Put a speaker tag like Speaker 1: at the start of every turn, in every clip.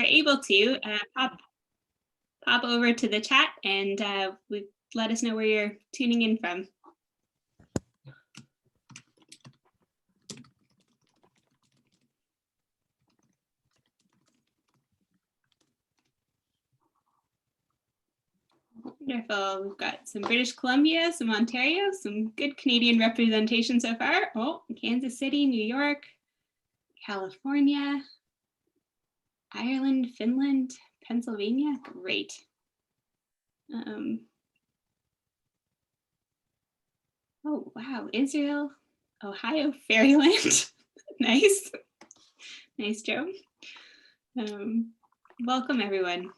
Speaker 1: able to, pop over to the chat and let us know where you're tuning in from. Wonderful. We've got some British Columbia, some Ontario, some good Canadian representation so far. Oh, Kansas City, New York, California, Ireland, Finland, Pennsylvania. Great. Oh, wow. Israel, Ohio, Fairyland. Nice. Nice, Joe. Welcome, everyone.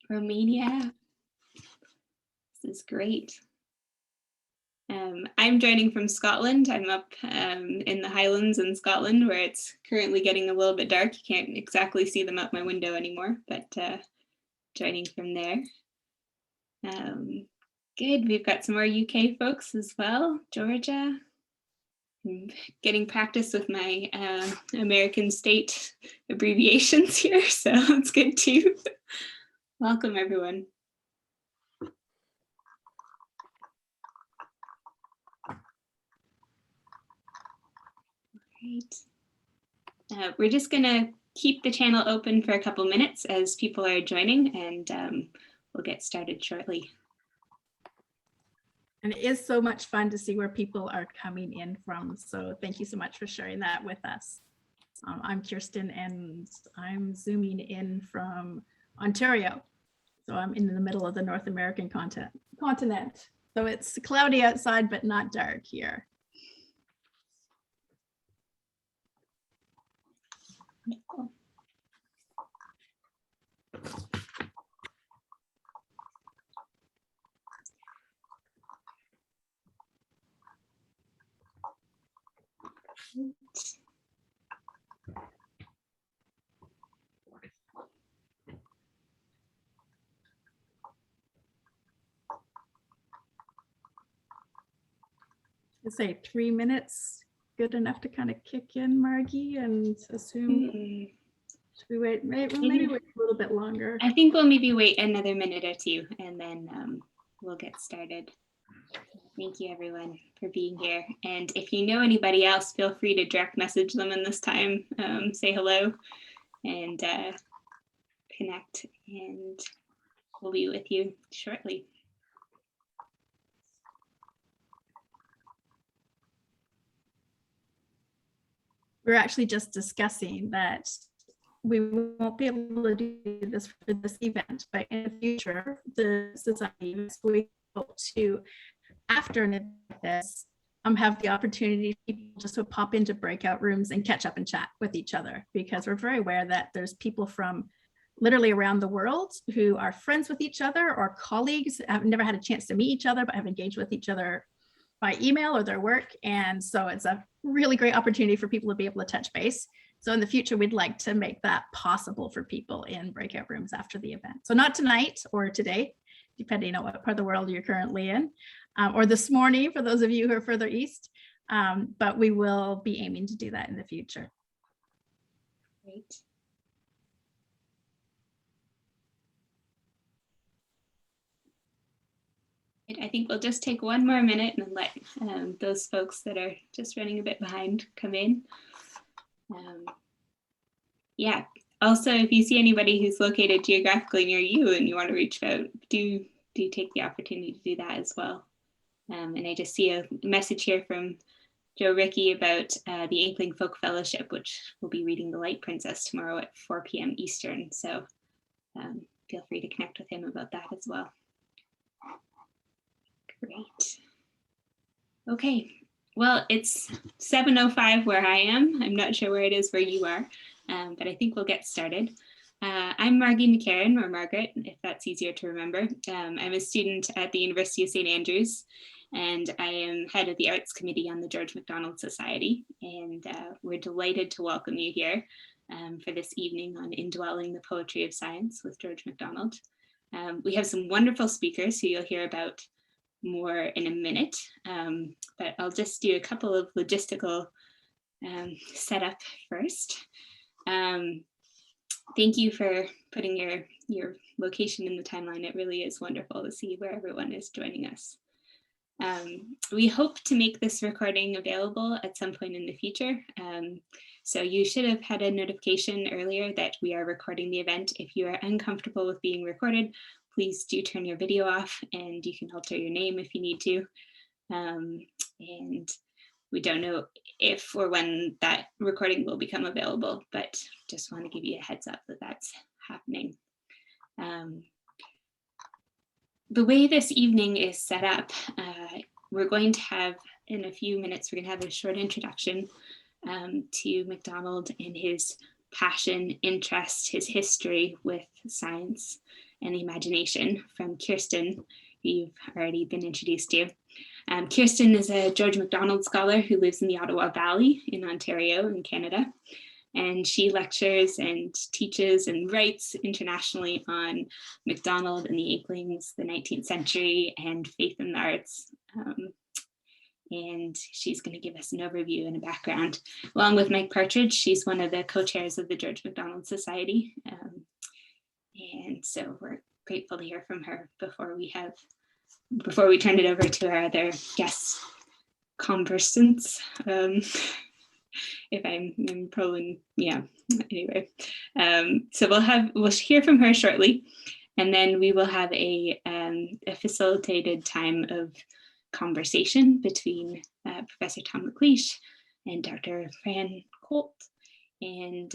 Speaker 1: Romania. This is great. I'm joining from Scotland. I'm up in the Highlands in Scotland, where it's currently getting a little bit dark. You can't exactly see them out my window anymore, but joining from there. Good. We've got some more UK folks as well. Georgia. I'm getting practice with my American state abbreviations here, so it's good too. Welcome, everyone. Great. We're just going to keep the channel open for a couple minutes as people are joining, and we'll get started shortly.
Speaker 2: And it is so much fun to see where people are coming in from. So thank you so much for sharing that with us. I'm Kirsten, and I'm zooming in from Ontario. So I'm in the middle of the North American continent. So it's cloudy outside, but not dark here.
Speaker 1: Cool.
Speaker 2: I'd say 3 minutes, good enough to kind of kick in, Margie, and assume. Should we wait? Maybe wait a little bit longer.
Speaker 1: I think we'll maybe wait another minute or two, and then we'll get started. Thank you, everyone, for being here. And if you know anybody else, feel free to direct message them in this time. Say hello and connect, and we'll be with you shortly.
Speaker 2: We're actually just discussing that we won't be able to do this for this event, but in the future, the society is going to, after an event like this, have the opportunity for people just to pop into breakout rooms and catch up and chat with each other, because we're very aware that there's people from literally around the world who are friends with each other or colleagues, have never had a chance to meet each other, but have engaged with each other by email or their work. And so it's a really great opportunity for people to be able to touch base. So in the future, we'd like to make that possible for people in breakout rooms after the event. So not tonight or today, depending on what part of the world you're currently in, or this morning for those of you who are further east, but we will be aiming to do that in the future.
Speaker 1: Great. I think we'll just take one more minute and let those folks that are just running a bit behind come in. Yeah, also, if you see anybody who's located geographically near you and you want to reach out, do take the opportunity to do that as well. And I just see a message here from Joe Ricky about the Inkling Folk Fellowship, which will be reading The Light Princess tomorrow at 4 p.m. Eastern. So feel free to connect with him about that as well. Great. Okay, well, it's 7:05 where I am. I'm not sure where it is where you are, but I think we'll get started. I'm Margie McCarran, or Margaret, if that's easier to remember. I'm a student at the University of St. Andrews, and I am head of the Arts Committee on the George McDonald Society. And we're delighted to welcome you here for this evening on Indwelling the Poetry of Science with George McDonald. We have some wonderful speakers who you'll hear about more in a minute, but I'll just do a couple of logistical setup first. thank you for putting your location in the timeline. It really is wonderful to see where everyone is joining us. We hope to make this recording available at some point in the future. So you should have had a notification earlier that we are recording the event. If you are uncomfortable with being recorded, please do turn your video off, and you can alter your name if you need to. And we don't know if or when that recording will become available, but just want to give you a heads up that that's happening. The way this evening is set up, we're going to have, in a few minutes, we're going to have a short introduction to McDonald and his passion, interest, his history with science and the imagination from Kirsten, who you've already been introduced to. Kirsten is a George MacDonald scholar who lives in the Ottawa Valley in Ontario in Canada. And she lectures and teaches and writes internationally on McDonald and the Inklings, the 19th century, and faith in the arts. And she's going to give us an overview and a background. Along with Mike Partridge, she's one of the co-chairs of the George MacDonald Society. And so we're grateful to hear from her before we turn it over to our other guest conversants. If I'm probably, yeah, anyway. So we'll hear from her shortly, and then we will have a facilitated time of conversation between Professor Tom McLeish and Dr. Fran Kohlt, and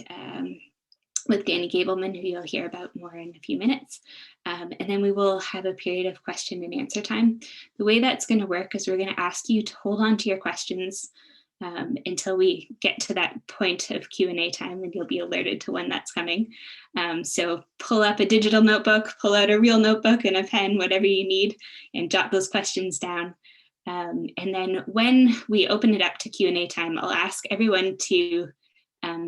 Speaker 1: with Danny Gableman, who you'll hear about more in a few minutes. And then we will have a period of question and answer time. The way that's going to work is we're going to ask you to hold on to your questions until we get to that point of Q&A time, and you'll be alerted to when that's coming. So pull up a digital notebook, pull out a real notebook and a pen, whatever you need, and jot those questions down. And then when we open it up to Q&A time, I'll ask everyone to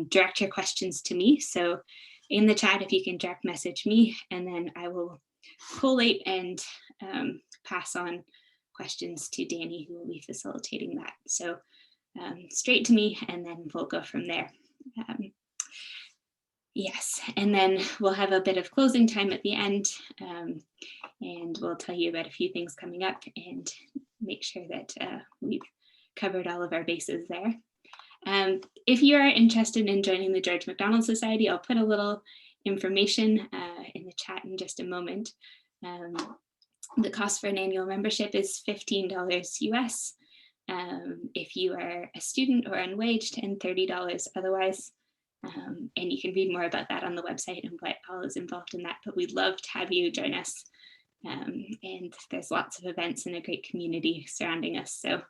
Speaker 1: direct your questions to me. So in the chat, if you can direct message me, and then I will collate and pass on questions to Danny, who will be facilitating that. So straight to me, and then we'll go from there. Yes, and then we'll have a bit of closing time at the end, and we'll tell you about a few things coming up and make sure that we've covered all of our bases there. If you are interested in joining the George MacDonald Society, I'll put a little information in the chat in just a moment. The cost for an annual membership is $15 US. If you are a student or unwaged, and $30 otherwise. And you can read more about that on the website and what all is involved in that, but we'd love to have you join us. And there's lots of events and a great community surrounding us, so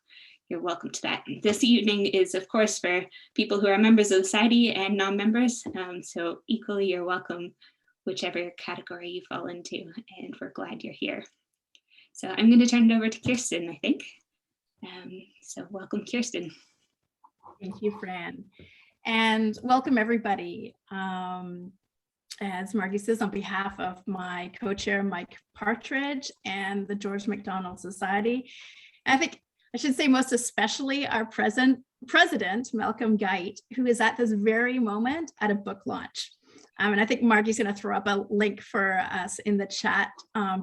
Speaker 1: you're welcome to that. This evening is, of course, for people who are members of the society and non-members, so equally you're welcome, whichever category you fall into, and we're glad you're here. So I'm going to turn it over to Kirsten, I think. So welcome, Kirsten.
Speaker 2: Thank you, Fran. And welcome, everybody. As Margie says, on behalf of my co-chair, Mike Partridge, and the George MacDonald Society, I think I should say most especially our president, Malcolm Geit, who is at this very moment at a book launch. And I think Margie's going to throw up a link for us in the chat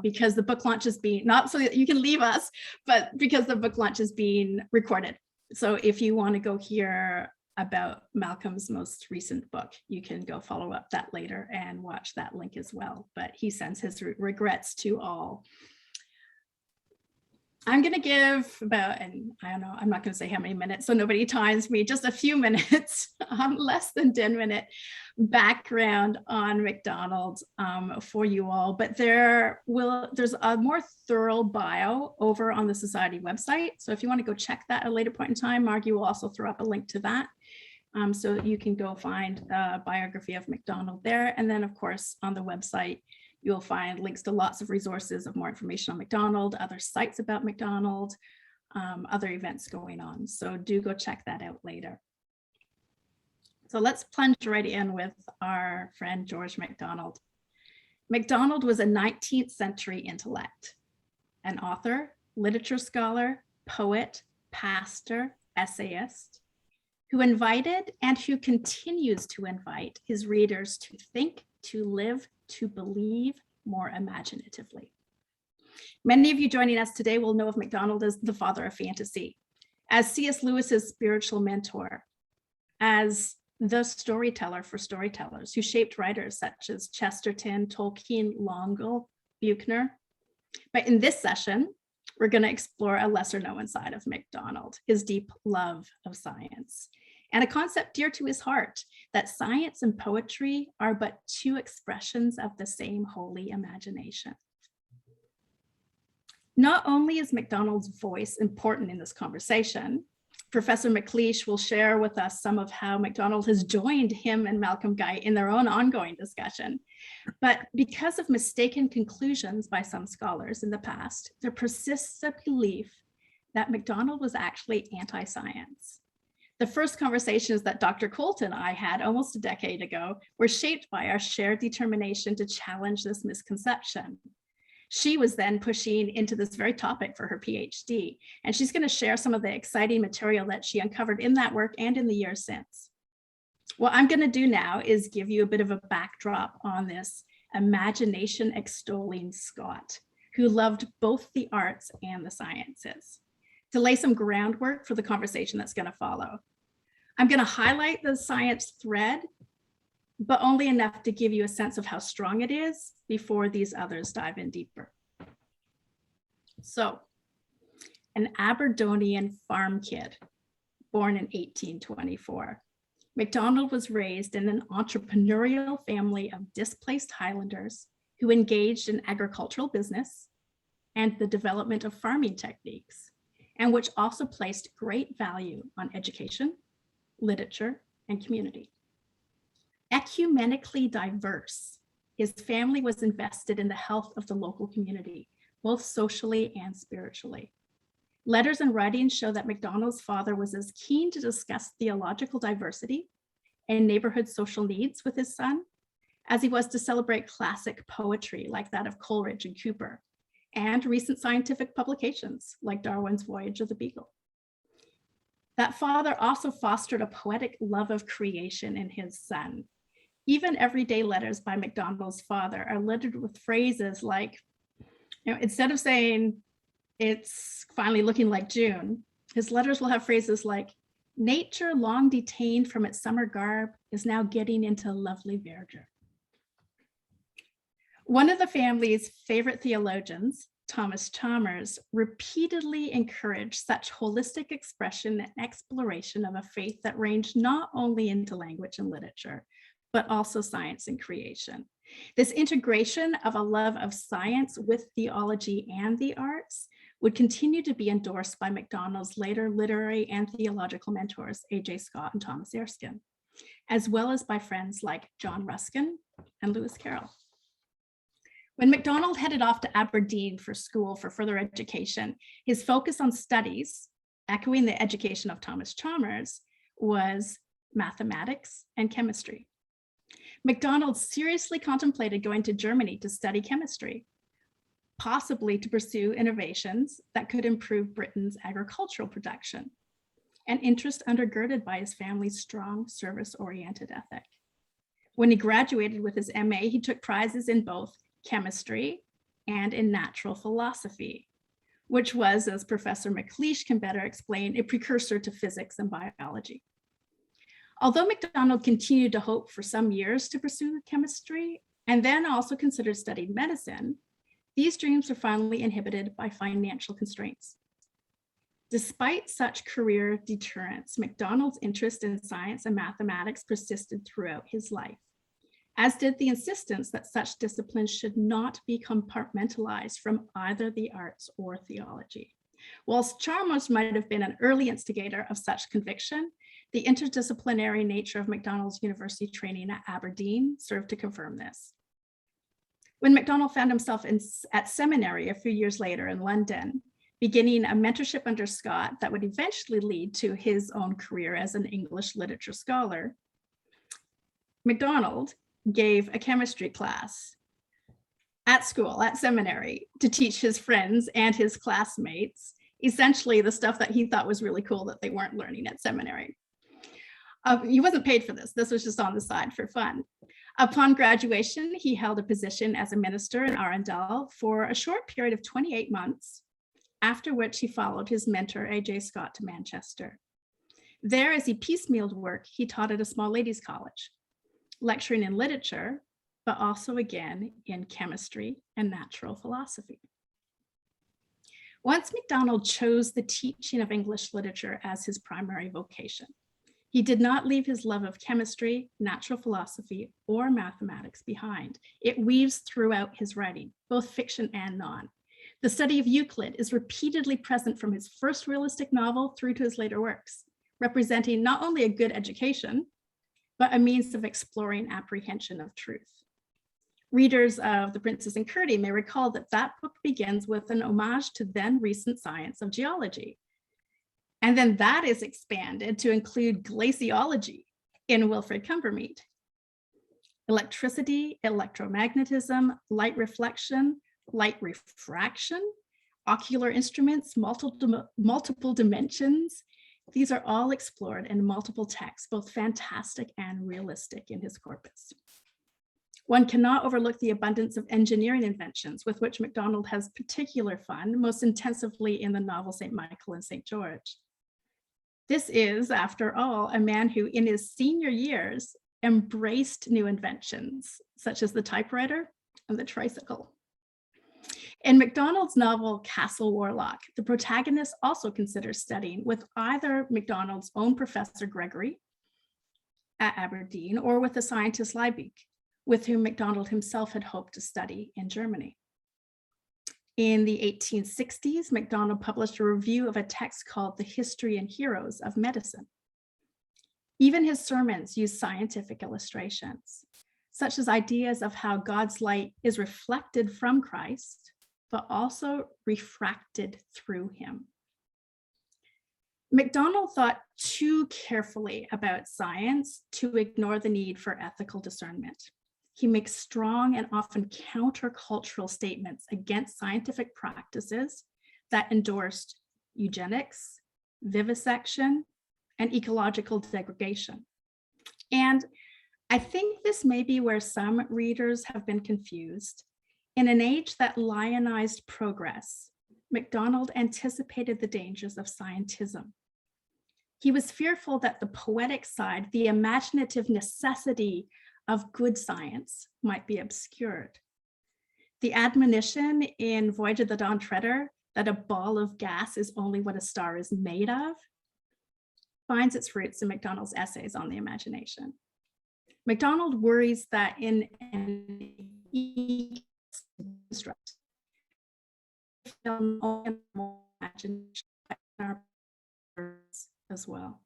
Speaker 2: because the book launch is being, not so that you can leave us, but because the book launch is being recorded. So if you want to go hear about Malcolm's most recent book, you can go follow up that later and watch that link as well. But he sends his regrets to all. I'm going to give about, and I don't know, I'm not going to say how many minutes, so nobody times me, just a few minutes, less than 10-minute background on McDonald for you all. But there's a more thorough bio over on the Society website. So if you want to go check that at a later point in time, Margie will also throw up a link to that. So that you can go find a biography of McDonald there. And then, of course, on the website, you'll find links to lots of resources of more information on McDonald, other sites about McDonald, other events going on. So do go check that out later. So let's plunge right in with our friend George MacDonald. MacDonald was a 19th century intellect, an author, literature scholar, poet, pastor, essayist. who invited and who continues to invite his readers to think, to live, to believe more imaginatively. Many of you joining us today will know of McDonald as the father of fantasy, as C.S. Lewis's spiritual mentor, as the storyteller for storytellers who shaped writers such as Chesterton, Tolkien, Longell, Buchner. But in this session, we're going to explore a lesser known side of McDonald, his deep love of science, and a concept dear to his heart, that science and poetry are but two expressions of the same holy imagination. Not only is McDonald's voice important in this conversation, Professor McLeish will share with us some of how McDonald has joined him and Malcolm Guy in their own ongoing discussion. But because of mistaken conclusions by some scholars in the past, there persists a belief that McDonald was actually anti-science. The first conversations that Dr. Kohlt and I had almost a decade ago were shaped by our shared determination to challenge this misconception. She was then pushing into this very topic for her PhD, and she's going to share some of the exciting material that she uncovered in that work and in the years since. What I'm going to do now is give you a bit of a backdrop on this imagination extolling Scot, who loved both the arts and the sciences, to lay some groundwork for the conversation that's going to follow. I'm going to highlight the science thread, but only enough to give you a sense of how strong it is before these others dive in deeper. So, an Aberdonian farm kid, born in 1824, McDonald was raised in an entrepreneurial family of displaced Highlanders who engaged in agricultural business and the development of farming techniques, and which also placed great value on education, literature, and community. Ecumenically diverse, his family was invested in the health of the local community, both socially and spiritually. Letters and writings show that McDonald's father was as keen to discuss theological diversity and neighborhood social needs with his son as he was to celebrate classic poetry like that of Coleridge and Cooper, and recent scientific publications like Darwin's Voyage of the Beagle. That father also fostered a poetic love of creation in his son. Even everyday letters by McDonald's father are littered with phrases like, instead of saying, "It's finally looking like June," his letters will have phrases like, "Nature, long detained from its summer garb, is now getting into lovely verdure." One of the family's favorite theologians, Thomas Chalmers, repeatedly encouraged such holistic expression and exploration of a faith that ranged not only into language and literature, but also science and creation. This integration of a love of science with theology and the arts would continue to be endorsed by McDonald's later literary and theological mentors, A.J. Scott and Thomas Erskine, as well as by friends like John Ruskin and Lewis Carroll. When McDonald headed off to Aberdeen for school for further education, his focus on studies, echoing the education of Thomas Chalmers, was mathematics and chemistry. McDonald seriously contemplated going to Germany to study chemistry, possibly to pursue innovations that could improve Britain's agricultural production, an interest undergirded by his family's strong service-oriented ethic. When he graduated with his MA, he took prizes in both chemistry and in natural philosophy, which was, as Professor McLeish can better explain, a precursor to physics and biology. Although McDonald continued to hope for some years to pursue chemistry and then also considered studying medicine, these dreams were finally inhibited by financial constraints. Despite such career deterrence, McDonald's interest in science and mathematics persisted throughout his life, as did the insistence that such disciplines should not be compartmentalized from either the arts or theology. Whilst Chalmers might have been an early instigator of such conviction, the interdisciplinary nature of McDonald's university training at Aberdeen served to confirm this. When McDonald found himself at seminary a few years later in London, beginning a mentorship under Scott that would eventually lead to his own career as an English literature scholar, McDonald gave a chemistry class at school, at seminary, to teach his friends and his classmates essentially the stuff that he thought was really cool that they weren't learning at seminary. He wasn't paid for this. This was just on the side for fun. Upon graduation, he held a position as a minister in Arundel for a short period of 28 months, after which he followed his mentor, A.J. Scott, to Manchester. There, as he piecemealed work, he taught at a small ladies' college, lecturing in literature, but also again in chemistry and natural philosophy. Once McDonald chose the teaching of English literature as his primary vocation, he did not leave his love of chemistry, natural philosophy, or mathematics behind. It weaves throughout his writing, both fiction and non. The study of Euclid is repeatedly present from his first realistic novel through to his later works, representing not only a good education, but a means of exploring apprehension of truth. Readers of The Princess and Curdie may recall that that book begins with an homage to then recent science of geology. And then that is expanded to include glaciology in Wilfred Cumbermead. Electricity, electromagnetism, light reflection, light refraction, ocular instruments, multiple dimensions. These are all explored in multiple texts, both fantastic and realistic in his corpus. One cannot overlook the abundance of engineering inventions with which MacDonald has particular fun, most intensively in the novel St. Michael and St. George. This is, after all, a man who in his senior years embraced new inventions, such as the typewriter and the tricycle. In MacDonald's novel Castle Warlock, the protagonist also considers studying with either MacDonald's own Professor Gregory at Aberdeen or with the scientist Liebig, with whom MacDonald himself had hoped to study in Germany. In the 1860s, MacDonald published a review of a text called The History and Heroes of Medicine. Even his sermons use scientific illustrations, such as ideas of how God's light is reflected from Christ, but also refracted through him. MacDonald thought too carefully about science to ignore the need for ethical discernment. He makes strong and often countercultural statements against scientific practices that endorsed eugenics, vivisection, and ecological degradation. And I think this may be where some readers have been confused. In an age that lionized progress, MacDonald anticipated the dangers of scientism. He was fearful that the poetic side, the imaginative necessity of good science, might be obscured. The admonition in Voyage of the Dawn Treader that a ball of gas is only what a star is made of finds its roots in MacDonald's essays on the imagination. MacDonald worries that in an construct, as well.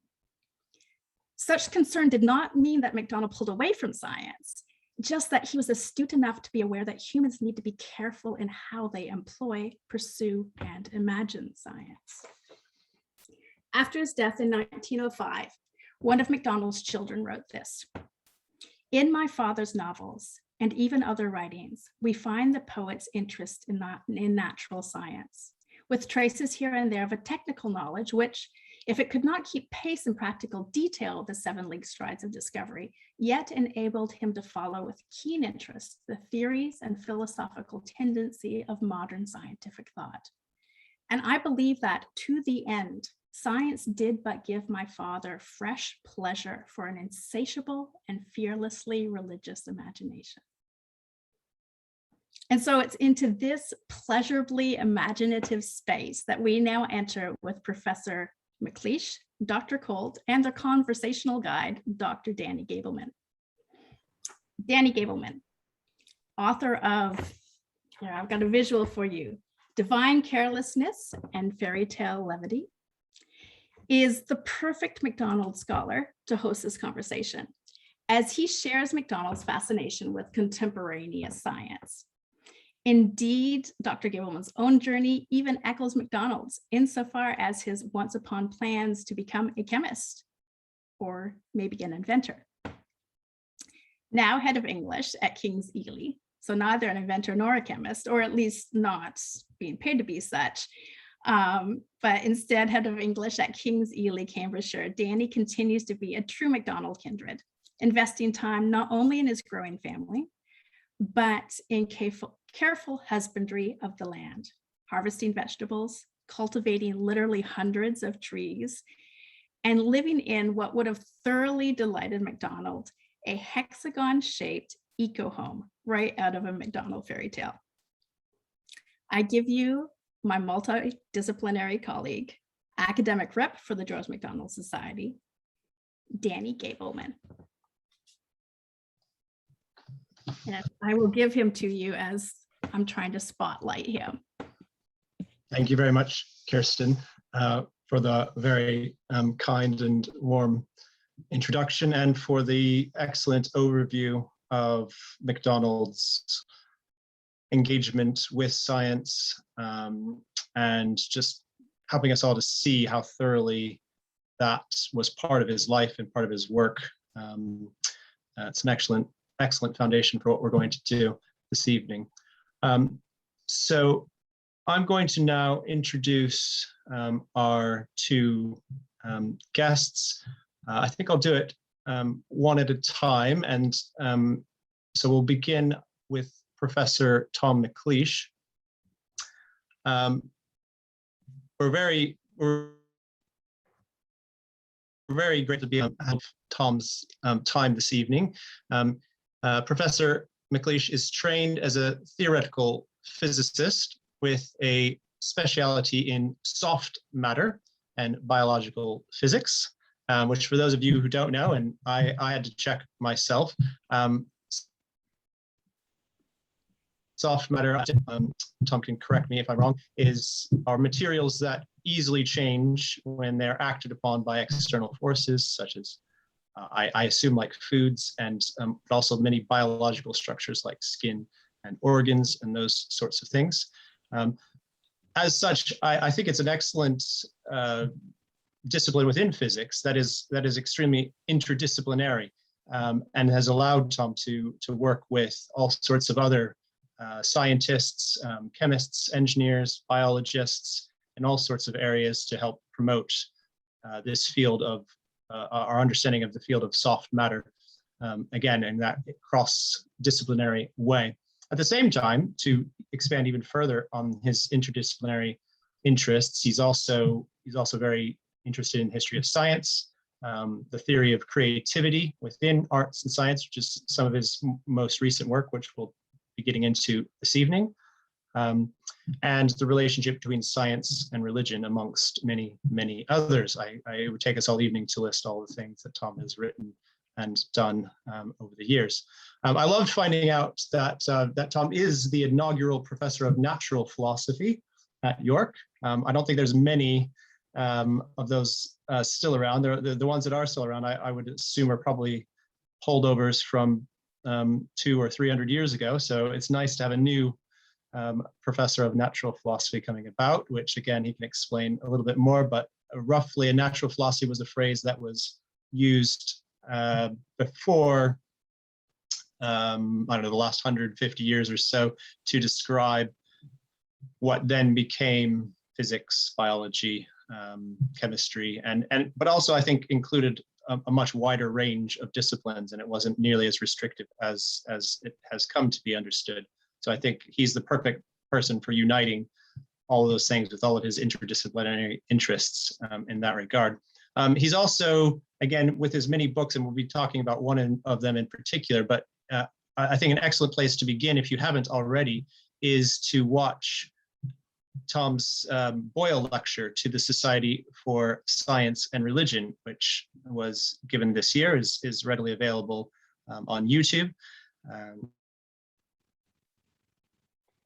Speaker 2: Such concern did not mean that MacDonald pulled away from science, just that he was astute enough to be aware that humans need to be careful in how they employ, pursue, and imagine science. After his death in 1905, one of MacDonald's children wrote this: "In my father's novels, and even other writings, we find the poet's interest in natural science, with traces here and there of a technical knowledge which, if it could not keep pace in practical detail the 7 league strides of discovery, yet enabled him to follow with keen interest the theories and philosophical tendency of modern scientific thought. And I believe that to the end, science did but give my father fresh pleasure for an insatiable and fearlessly religious imagination." And so it's into this pleasurably imaginative space that we now enter with Professor McLeish, Dr. Kohlt, and their conversational guide, Dr. Danny Gableman. Danny Gableman, author of, here, I've got a visual for you, Divine Carelessness and Fairy Tale Levity, is the perfect MacDonald scholar to host this conversation, as he shares MacDonald's fascination with contemporaneous science. Indeed, Dr. Gableman's own journey even echoes MacDonald's insofar as his once upon plans to become a chemist, or maybe an inventor. Now head of English at King's Ely, so neither an inventor nor a chemist, or at least not being paid to be such, But instead head of English at King's Ely, Cambridgeshire, Danny continues to be a true McDonald kindred, investing time not only in his growing family, but in careful husbandry of the land, harvesting vegetables, cultivating literally hundreds of trees, and living in what would have thoroughly delighted McDonald, a hexagon-shaped eco-home right out of a McDonald fairy tale. I give you my multidisciplinary colleague, academic rep for the George McDonald Society, Danny Gableman. And I will give him to you as I'm trying to spotlight him.
Speaker 3: Thank you very much, Kirsten, for the very kind and warm introduction and for the excellent overview of McDonald's engagement with science and just helping us all to see how thoroughly that was part of his life and part of his work. It's an excellent foundation for what we're going to do this evening. So I'm going to now introduce our two guests. I think I'll do it one at a time. And so we'll begin with Professor Tom McLeish. We're very great to be on Tom's time this evening. Professor McLeish is trained as a theoretical physicist with a specialty in soft matter and biological physics, which for those of you who don't know, and I had to check myself, soft matter, Tom can correct me if I'm wrong, are materials that easily change when they're acted upon by external forces, such as, I assume, like foods, and but also many biological structures like skin and organs and those sorts of things. As such, I think it's an excellent discipline within physics that is extremely interdisciplinary and has allowed Tom to work with all sorts of other scientists, chemists, engineers, biologists, and all sorts of areas to help promote this field of our understanding of the field of soft matter, again, in that cross-disciplinary way. At the same time, to expand even further on his interdisciplinary interests, he's also very interested in history of science, the theory of creativity within arts and science, which is some of his most recent work, which we'll be getting into this evening, and the relationship between science and religion, amongst many, many others. It would take us all evening to list all the things that Tom has written and done over the years. I loved finding out that Tom is the inaugural professor of natural philosophy at York. I don't think there's many of those still around. The ones that are still around, I would assume, are probably holdovers from 200 or 300 years ago. So it's nice to have a new professor of natural philosophy coming about, which again, he can explain a little bit more, but roughly a natural philosophy was a phrase that was used before, I don't know, the last 150 years or so to describe what then became physics, biology, chemistry, but also I think included a much wider range of disciplines, and it wasn't nearly as restrictive as it has come to be understood. So I think he's the perfect person for uniting all of those things with all of his interdisciplinary interests in that regard. He's also, again, with his many books, and we'll be talking about one of them in particular, but I think an excellent place to begin, if you haven't already, is to watch Tom's Boyle lecture to the Society for Science and Religion, which was given this year, is readily available on YouTube.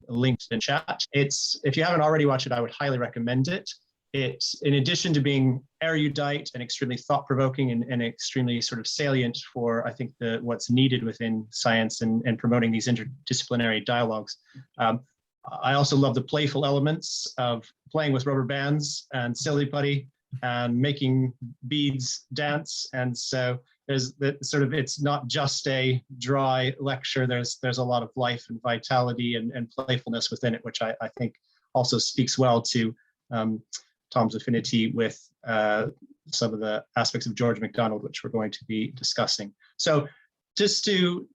Speaker 3: Linked in chat. If you haven't already watched it, I would highly recommend it. It's, in addition to being erudite and extremely thought-provoking and extremely sort of salient for, I think, what's needed within science and promoting these interdisciplinary dialogues. I also love the playful elements of playing with rubber bands and silly putty and making beads dance. And so there's that sort of, it's not just a dry lecture. There's a lot of life and vitality and playfulness within it, which I think also speaks well to Tom's affinity with some of the aspects of George MacDonald, which we're going to be discussing. So just to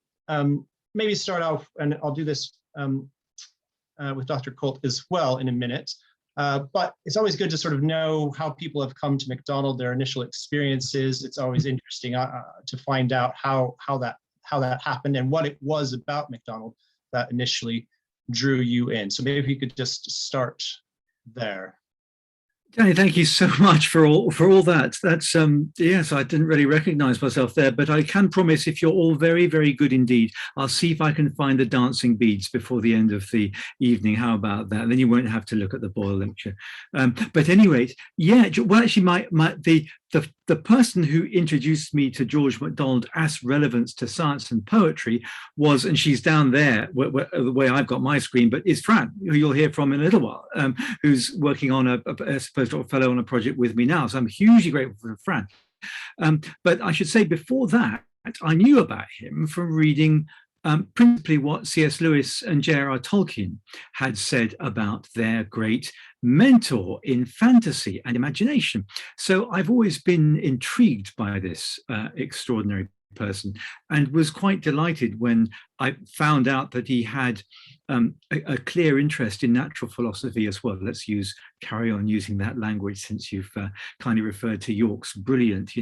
Speaker 3: maybe start off, and I'll do this with Dr. Kohlt as well in a minute, but it's always good to sort of know how people have come to McDonald, their initial experiences. It's always interesting to find out how that happened and what it was about McDonald that initially drew you in. So maybe if you could just start there.
Speaker 4: Danny, thank you so much for all that. That's yes, I didn't really recognize myself there, but I can promise if you're all very, very good indeed, I'll see if I can find the dancing beads before the end of the evening. How about that? And then you won't have to look at the Boyle lecture. But anyway, yeah, well, actually, the person who introduced me to George MacDonald as relevance to science and poetry was, and she's down there the way I've got my screen, but is Fran, who you'll hear from in a little while, who's working on a postdoctoral fellow on a project with me now. So I'm hugely grateful for Fran. But I should say before that, I knew about him from reading principally what C.S. Lewis and J.R.R. Tolkien had said about their great mentor in fantasy and imagination. So I've always been intrigued by this extraordinary person and was quite delighted when I found out that he had a clear interest in natural philosophy as well. Let's carry on using that language, since you've kindly referred to Yorke's brilliant,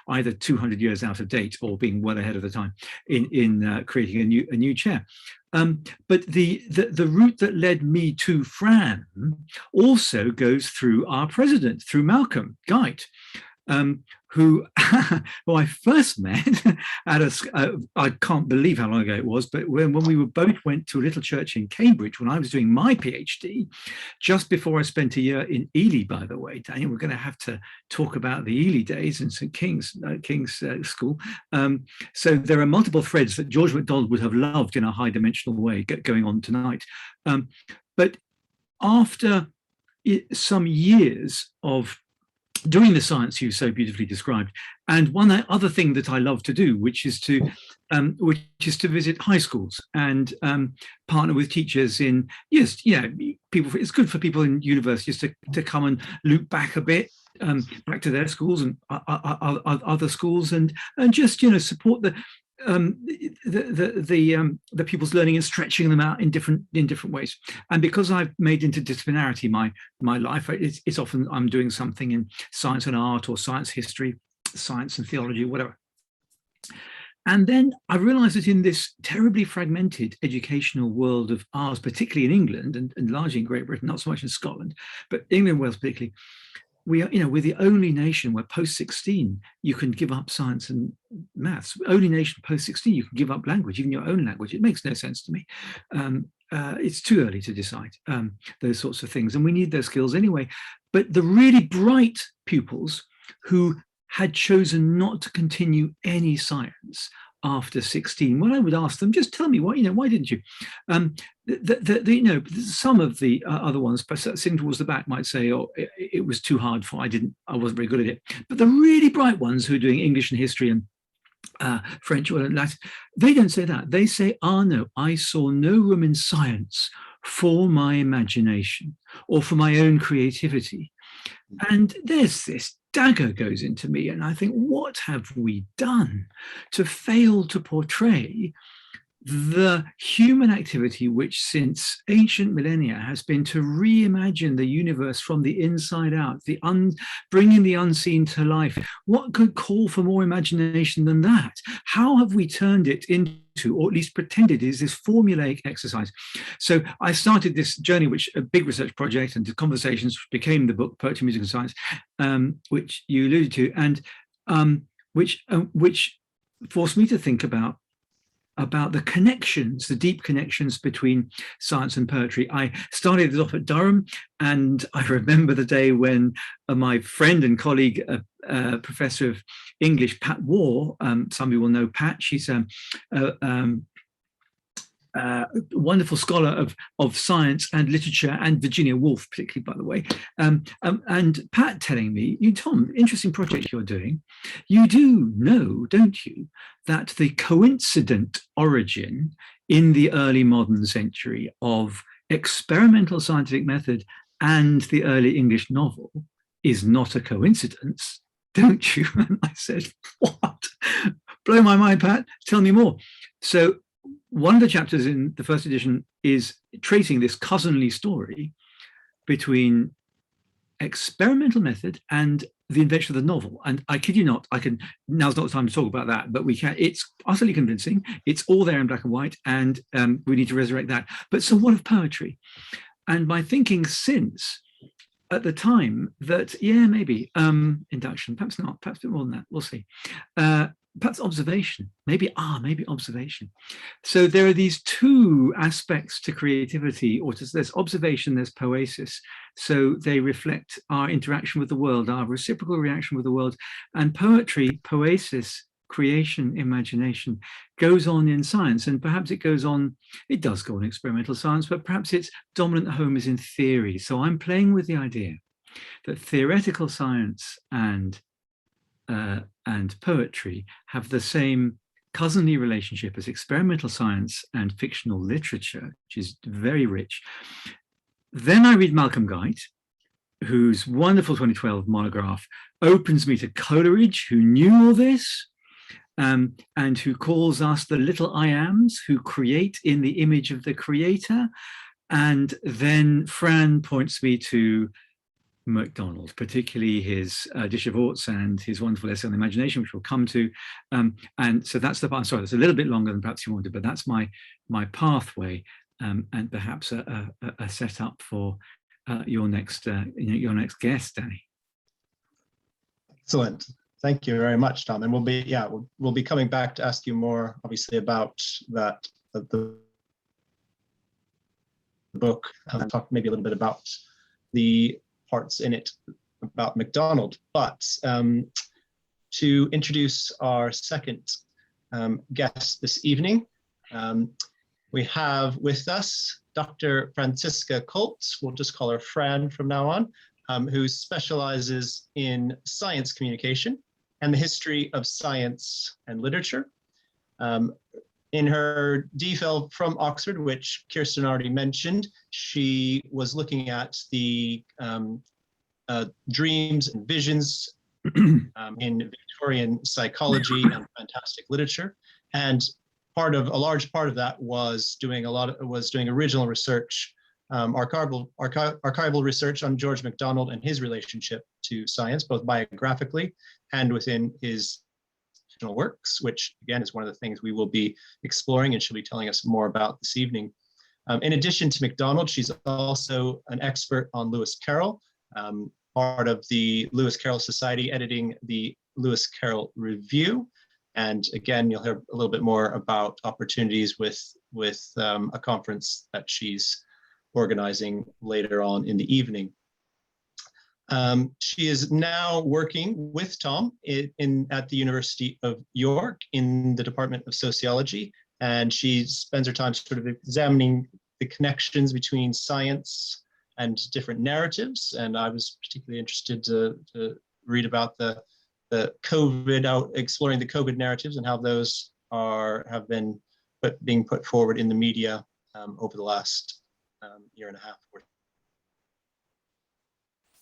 Speaker 4: either 200 years out of date or being well ahead of the time in creating a new chair. But the route that led me to Fran also goes through our president, through Malcolm Guite, who I first met at I can't believe how long ago it was, but when we both went to a little church in Cambridge when I was doing my PhD, just before I spent a year in Ely, by the way. Daniel, we're going to have to talk about the Ely days in St. King's School. So there are multiple threads that George MacDonald would have loved in a high dimensional way going on tonight. But after some years of doing the science you so beautifully described, and one other thing that I love to do, which is to visit high schools and partner with teachers in people. It's good for people in universities to come and loop back a bit, back to their schools and other schools, and just support the pupils' learning and stretching them out in different ways. And because I've made interdisciplinarity my life, it's often I'm doing something in science and art, or science history, science and theology, whatever. And then I realized that in this terribly fragmented educational world of ours, particularly in England and largely in Great Britain, not so much in Scotland, but England and Wales particularly, we're the only nation where post-16 you can give up science and maths. Only nation post-16 you can give up language, even your own language. It makes no sense to me. It's too early to decide those sorts of things, and we need those skills anyway. But the really bright pupils who had chosen not to continue any science after 16, when I would ask them, just tell me why didn't you? Some of the other ones, sitting towards the back, might say, "Oh, it was too hard I wasn't very good at it." But the really bright ones who are doing English and history and French or Latin, they don't say that. They say, no, I saw no room in science for my imagination or for my own creativity. And there's this dagger goes into me, and I think, what have we done to fail to portray the human activity which since ancient millennia has been to reimagine the universe from the inside out, bringing the unseen to life? What could call for more imagination than that? How have we turned it into, or at least pretended it is, this formulaic exercise? So I started this journey, a big research project, and conversations, which became the book Poetry, Music and Science, which you alluded to, and which forced me to think about the connections, the deep connections between science and poetry. I started it off at Durham, and I remember the day when my friend and colleague, Professor of English, Pat Waugh, some of you will know Pat, she's a wonderful scholar of science and literature, and Virginia Woolf particularly, by the way, and Pat telling me, Tom, interesting project you're doing. You do know, don't you, that the coincident origin in the early modern century of experimental scientific method and the early English novel is not a coincidence, don't you? And I said, what? Blow my mind, Pat. Tell me more. So one of the chapters in the first edition is tracing this cousinly story between experimental method and the invention of the novel. And I kid you not, now's not the time to talk about that, but we can. It's utterly convincing. It's all there in black and white, and we need to resurrect that. But so what of poetry? And my thinking since, at the time, that, yeah, maybe induction, perhaps not, perhaps a bit more than that, we'll see. Perhaps observation, maybe observation. So there are these two aspects to creativity, or there's observation, there's poesis. So they reflect our interaction with the world, our reciprocal reaction with the world. And poetry, poesis, creation, imagination goes on in science. And perhaps it does go on in experimental science, but perhaps its dominant home is in theory. So I'm playing with the idea that theoretical science and poetry have the same cousinly relationship as experimental science and fictional literature, which is very rich. Then I read Malcolm Guite, whose wonderful 2012 monograph opens me to Coleridge, who knew all this, and who calls us the little I ams who create in the image of the creator. And then Fran points me to McDonald, particularly his Dish of Orts and his wonderful essay on the imagination, which we'll come to. And so that's the part. I'm sorry, that's a little bit longer than perhaps you wanted, but that's my pathway, and perhaps a setup for your next guest, Danny.
Speaker 3: Excellent. Thank you very much, Tom. And we'll be coming back to ask you more, obviously, about that the book, and talk maybe a little bit about the parts in it about McDonald. But to introduce our second guest this evening, we have with us Dr. Franziska Kohlt, we'll just call her Fran from now on, who specializes in science communication and the history of science and literature. In her DPhil from Oxford, which Kirsten already mentioned, she was looking at the dreams and visions in Victorian psychology and fantastic literature. And a large part of that was doing original research, archival research on George MacDonald and his relationship to science, both biographically and within his works, which again is one of the things we will be exploring, and she'll be telling us more about this evening. In addition to McDonald, she's also an expert on Lewis Carroll, part of the Lewis Carroll Society, editing the Lewis Carroll Review. And again, you'll hear a little bit more about opportunities with a conference that she's organizing later on in the evening. She is now working with Tom at the University of York in the Department of Sociology, and she spends her time sort of examining the connections between science and different narratives. And I was particularly interested to read about the COVID, exploring the COVID narratives and how those have been being put forward in the media over the last year and a half or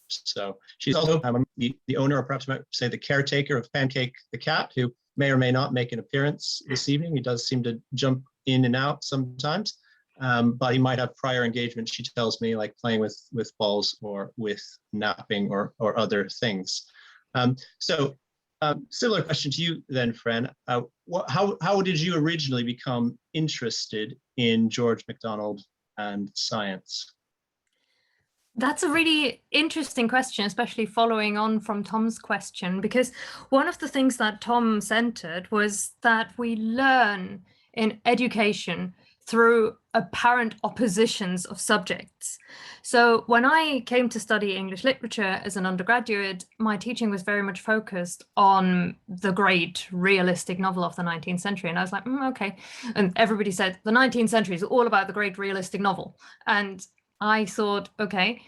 Speaker 3: so. She's also the owner, or perhaps I might say the caretaker, of Pancake the cat, who may or may not make an appearance this evening. He does seem to jump in and out sometimes, but he might have prior engagement, she tells me, like playing with balls or with napping or other things. Similar question to you then, Fran. How did you originally become interested in George MacDonald and science?
Speaker 5: That's a really interesting question, especially following on from Tom's question, because one of the things that Tom centered was that we learn in education through apparent oppositions of subjects. So when I came to study English literature as an undergraduate, my teaching was very much focused on the great realistic novel of the 19th century. And I was like, okay. And everybody said the 19th century is all about the great realistic novel. And I thought, okay,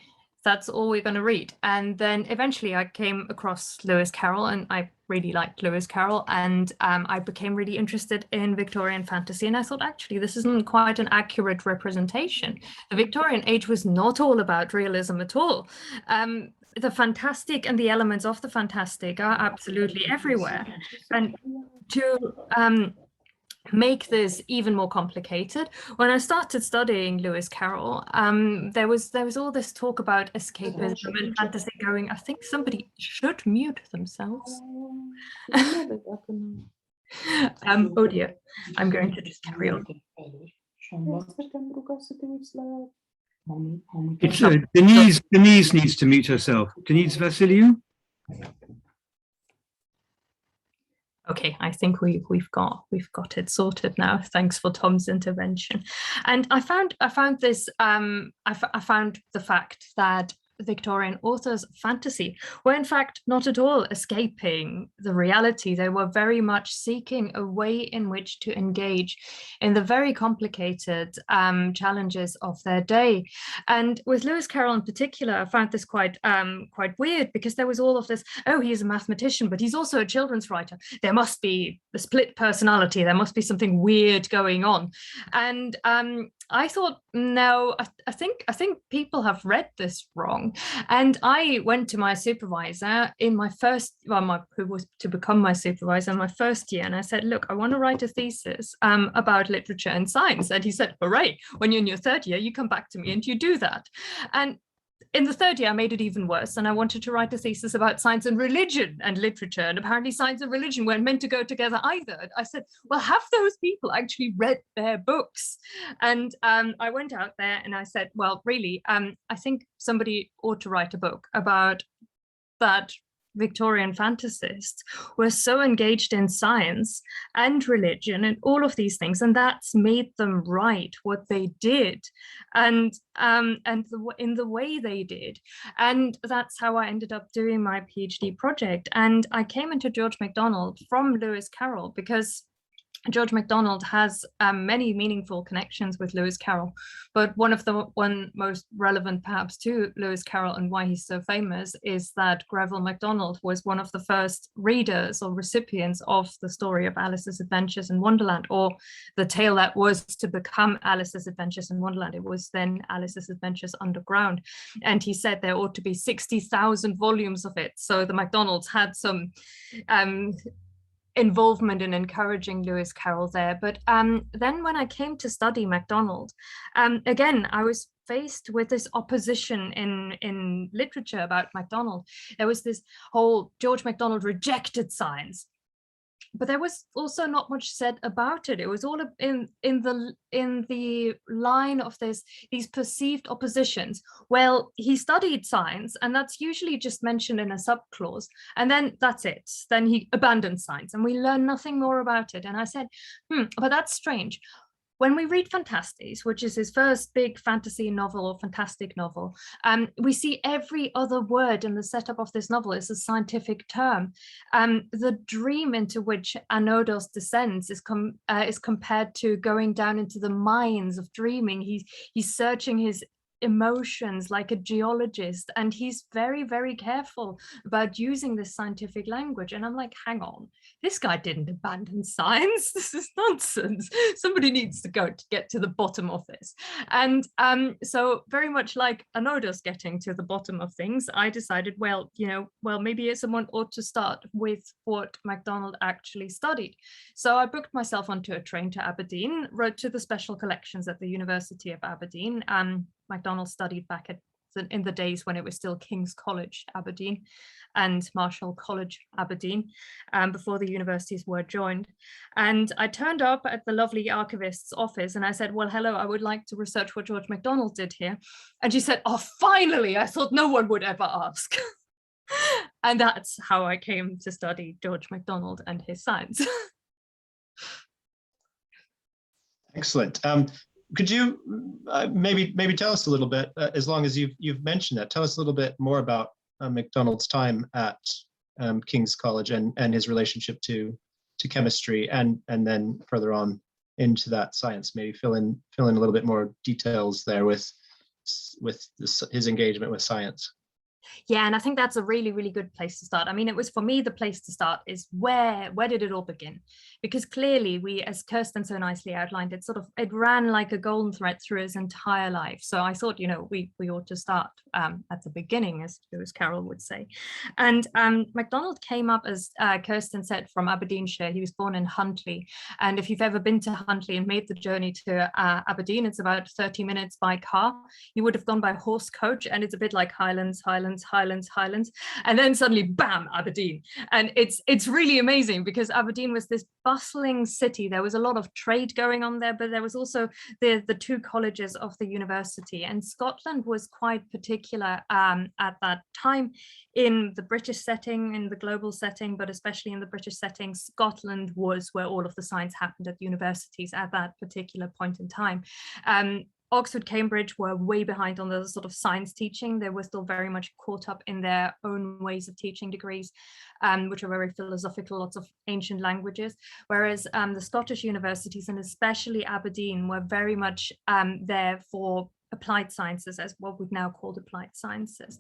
Speaker 5: that's all we're going to read. And then eventually I came across Lewis Carroll, and I really liked Lewis Carroll, and I became really interested in Victorian fantasy, and I thought, actually, this isn't quite an accurate representation. The Victorian age was not all about realism at all. The fantastic and the elements of the fantastic are absolutely everywhere. And to make this even more complicated, when I started studying Lewis Carroll, there was all this talk about escapism and fantasy going. I think somebody should mute themselves. Oh dear, I'm going to just carry on.
Speaker 4: It's Denise needs to mute herself. Denise Vasiliou.
Speaker 5: Okay, I think we've got it sorted now. Thanks for Tom's intervention. And I found this I found the fact that Victorian authors' fantasy were in fact not at all escaping the reality. They were very much seeking a way in which to engage in the very complicated challenges of their day. And with Lewis Carroll in particular, I found this quite weird, because there was all of this, oh, he's a mathematician, but he's also a children's writer. There must be a split personality. There must be something weird going on. And I thought, no, I think people have read this wrong. And I went to my supervisor in my first, who was to become my supervisor in my first year, and I said, look, I want to write a thesis about literature and science. And he said, hooray, when you're in your third year, you come back to me and you do that. And in the third year, I made it even worse, and I wanted to write a thesis about science and religion and literature, and apparently science and religion weren't meant to go together either. I said, well, have those people actually read their books? And I went out there and I said, well, really, I think somebody ought to write a book about that Victorian fantasists were so engaged in science and religion and all of these things, and that's made them write what they did, and in the way they did. And that's how I ended up doing my PhD project. And I came into George MacDonald from Lewis Carroll, because George MacDonald has many meaningful connections with Lewis Carroll, but one most relevant perhaps to Lewis Carroll and why he's so famous is that Greville MacDonald was one of the first readers or recipients of the story of Alice's Adventures in Wonderland, or the tale that was to become Alice's Adventures in Wonderland. It was then Alice's Adventures Underground, and he said there ought to be 60,000 volumes of it. So the MacDonalds had some involvement in encouraging Lewis Carroll there. But then when I came to study MacDonald, again, I was faced with this opposition in literature about MacDonald. There was this whole George MacDonald rejected science, but there was also not much said about it. It was all in the line of these perceived oppositions. Well, he studied science, and that's usually just mentioned in a subclause, and then that's it. Then he abandoned science, and we learn nothing more about it. And I said, but that's strange. When we read Fantastes, which is his first big fantasy novel or fantastic novel, we see every other word in the setup of this novel is a scientific term. The dream into which Anodos descends is compared to going down into the mines of dreaming. He's searching his emotions like a geologist, and he's very, very careful about using this scientific language. And I'm like, hang on, this guy didn't abandon science. This is nonsense. Somebody needs to go to get to the bottom of this. And so very much like Anodos getting to the bottom of things, I decided, well, maybe someone ought to start with what MacDonald actually studied. So I booked myself onto a train to Aberdeen, wrote to the special collections at the University of Aberdeen. MacDonald studied back in the days when it was still King's College Aberdeen and Marischal College Aberdeen, before the universities were joined. And I turned up at the lovely archivist's office and I said, well, hello, I would like to research what George MacDonald did here. And she said, oh, finally, I thought no one would ever ask. And that's how I came to study George MacDonald and his science.
Speaker 3: Excellent. Could you maybe tell us a little bit, as long as you've mentioned that, tell us a little bit more about MacDonald's time at King's College and his relationship to chemistry, and then further on into that science. Maybe fill in a little bit more details there with his engagement with science.
Speaker 5: Yeah, and I think that's a really, really good place to start. I mean, it was for me, the place to start is where did it all begin? Because clearly we, as Kirsten so nicely outlined, it ran like a golden thread through his entire life. So I thought, we ought to start at the beginning, as Carol would say. And McDonald came up, as Kirsten said, from Aberdeenshire. He was born in Huntly. And if you've ever been to Huntly and made the journey to Aberdeen, it's about 30 minutes by car. You would have gone by horse coach, and it's a bit like Highlands, and then suddenly bam, Aberdeen. And it's really amazing, because Aberdeen was this bustling city. There was a lot of trade going on there, but there was also the two colleges of the university, and Scotland was quite particular at that time in the British setting, in the global setting, but especially in the British setting. Scotland was where all of the science happened at universities at that particular point in time. Oxford, Cambridge were way behind on the sort of science teaching. They were still very much caught up in their own ways of teaching degrees, which are very philosophical, lots of ancient languages. Whereas the Scottish universities, and especially Aberdeen, were very much there for applied sciences, as what we've now called applied sciences.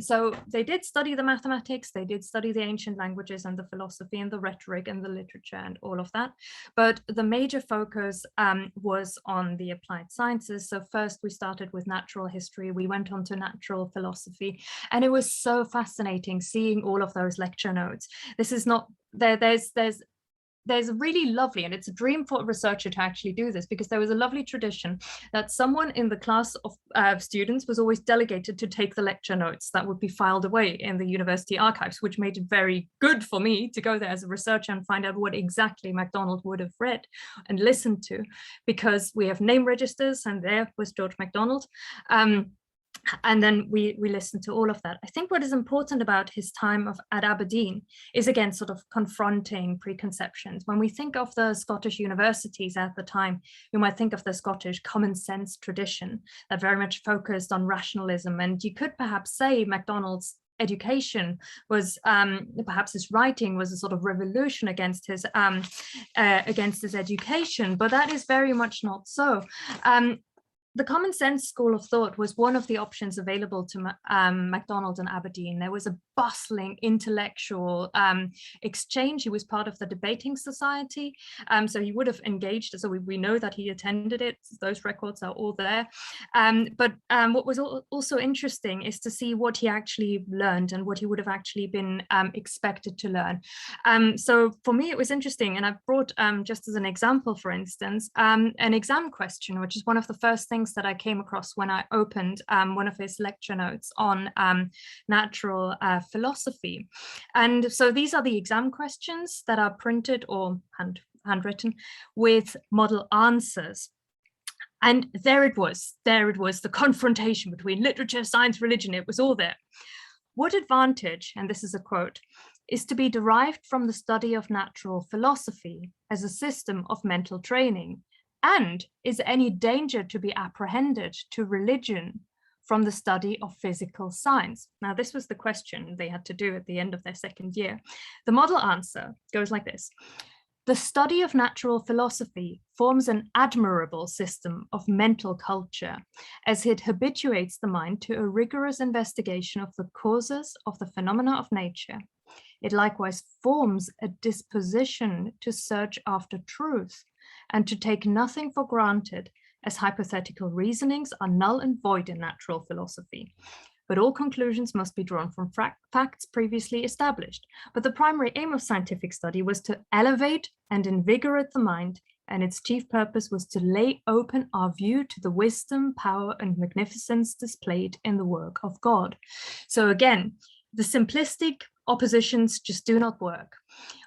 Speaker 5: So they did study the mathematics, they did study the ancient languages and the philosophy and the rhetoric and the literature and all of that. But the major focus was on the applied sciences. So first we started with natural history, we went on to natural philosophy, and it was so fascinating seeing all of those lecture notes. This is not, there's a really lovely, and it's a dream for a researcher to actually do this, because there was a lovely tradition that someone in the class of students was always delegated to take the lecture notes that would be filed away in the university archives, which made it very good for me to go there as a researcher and find out what exactly McDonald would have read and listened to, because we have name registers, and there was George MacDonald. And then we listened to all of that. I think what is important about his time at Aberdeen is, again, sort of confronting preconceptions. When we think of the Scottish universities at the time, you might think of the Scottish common sense tradition that very much focused on rationalism. And you could perhaps say MacDonald's education was, perhaps his writing was a sort of revolution against his education, but that is very much not so. The common sense school of thought was one of the options available to MacDonald and Aberdeen. There was a bustling intellectual exchange. He was part of the debating society, so he would have engaged. So we know that he attended it. Those records are all there. But what was also interesting is to see what he actually learned and what he would have actually been expected to learn. So for me, it was interesting, and I've brought, just as an example, for instance, an exam question, which is one of the first things that I came across when I opened one of his lecture notes on natural philosophy. And so these are the exam questions that are printed or handwritten with model answers. And there it was, the confrontation between literature, science, religion, it was all there. What advantage, and this is a quote, is to be derived from the study of natural philosophy as a system of mental training? And is any danger to be apprehended to religion from the study of physical science? Now, this was the question they had to do at the end of their second year. The model answer goes like this. The study of natural philosophy forms an admirable system of mental culture, as it habituates the mind to a rigorous investigation of the causes of the phenomena of nature. It likewise forms a disposition to search after truth, and to take nothing for granted, as hypothetical reasonings are null and void in natural philosophy. But all conclusions must be drawn from facts previously established. But the primary aim of scientific study was to elevate and invigorate the mind, and its chief purpose was to lay open our view to the wisdom, power, and magnificence displayed in the work of God. So again, the simplistic oppositions just do not work.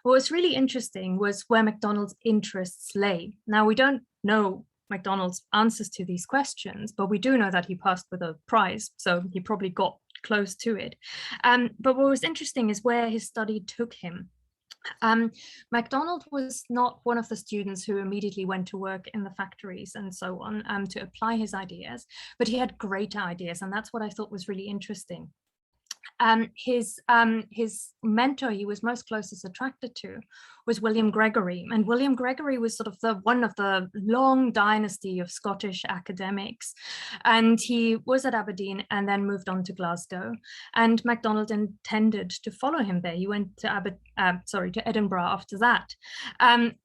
Speaker 5: What was really interesting was where MacDonald's interests lay. Now, we don't know MacDonald's answers to these questions, but we do know that he passed with a prize, so he probably got close to it. But what was interesting is where his study took him. MacDonald was not one of the students who immediately went to work in the factories and so on to apply his ideas, but he had great ideas, and that's what I thought was really interesting. his mentor he was most closest attracted to was William Gregory, and William Gregory was sort of one of the long dynasty of Scottish academics, and he was at Aberdeen and then moved on to Glasgow, and MacDonald intended to follow him there. He went to Edinburgh after that,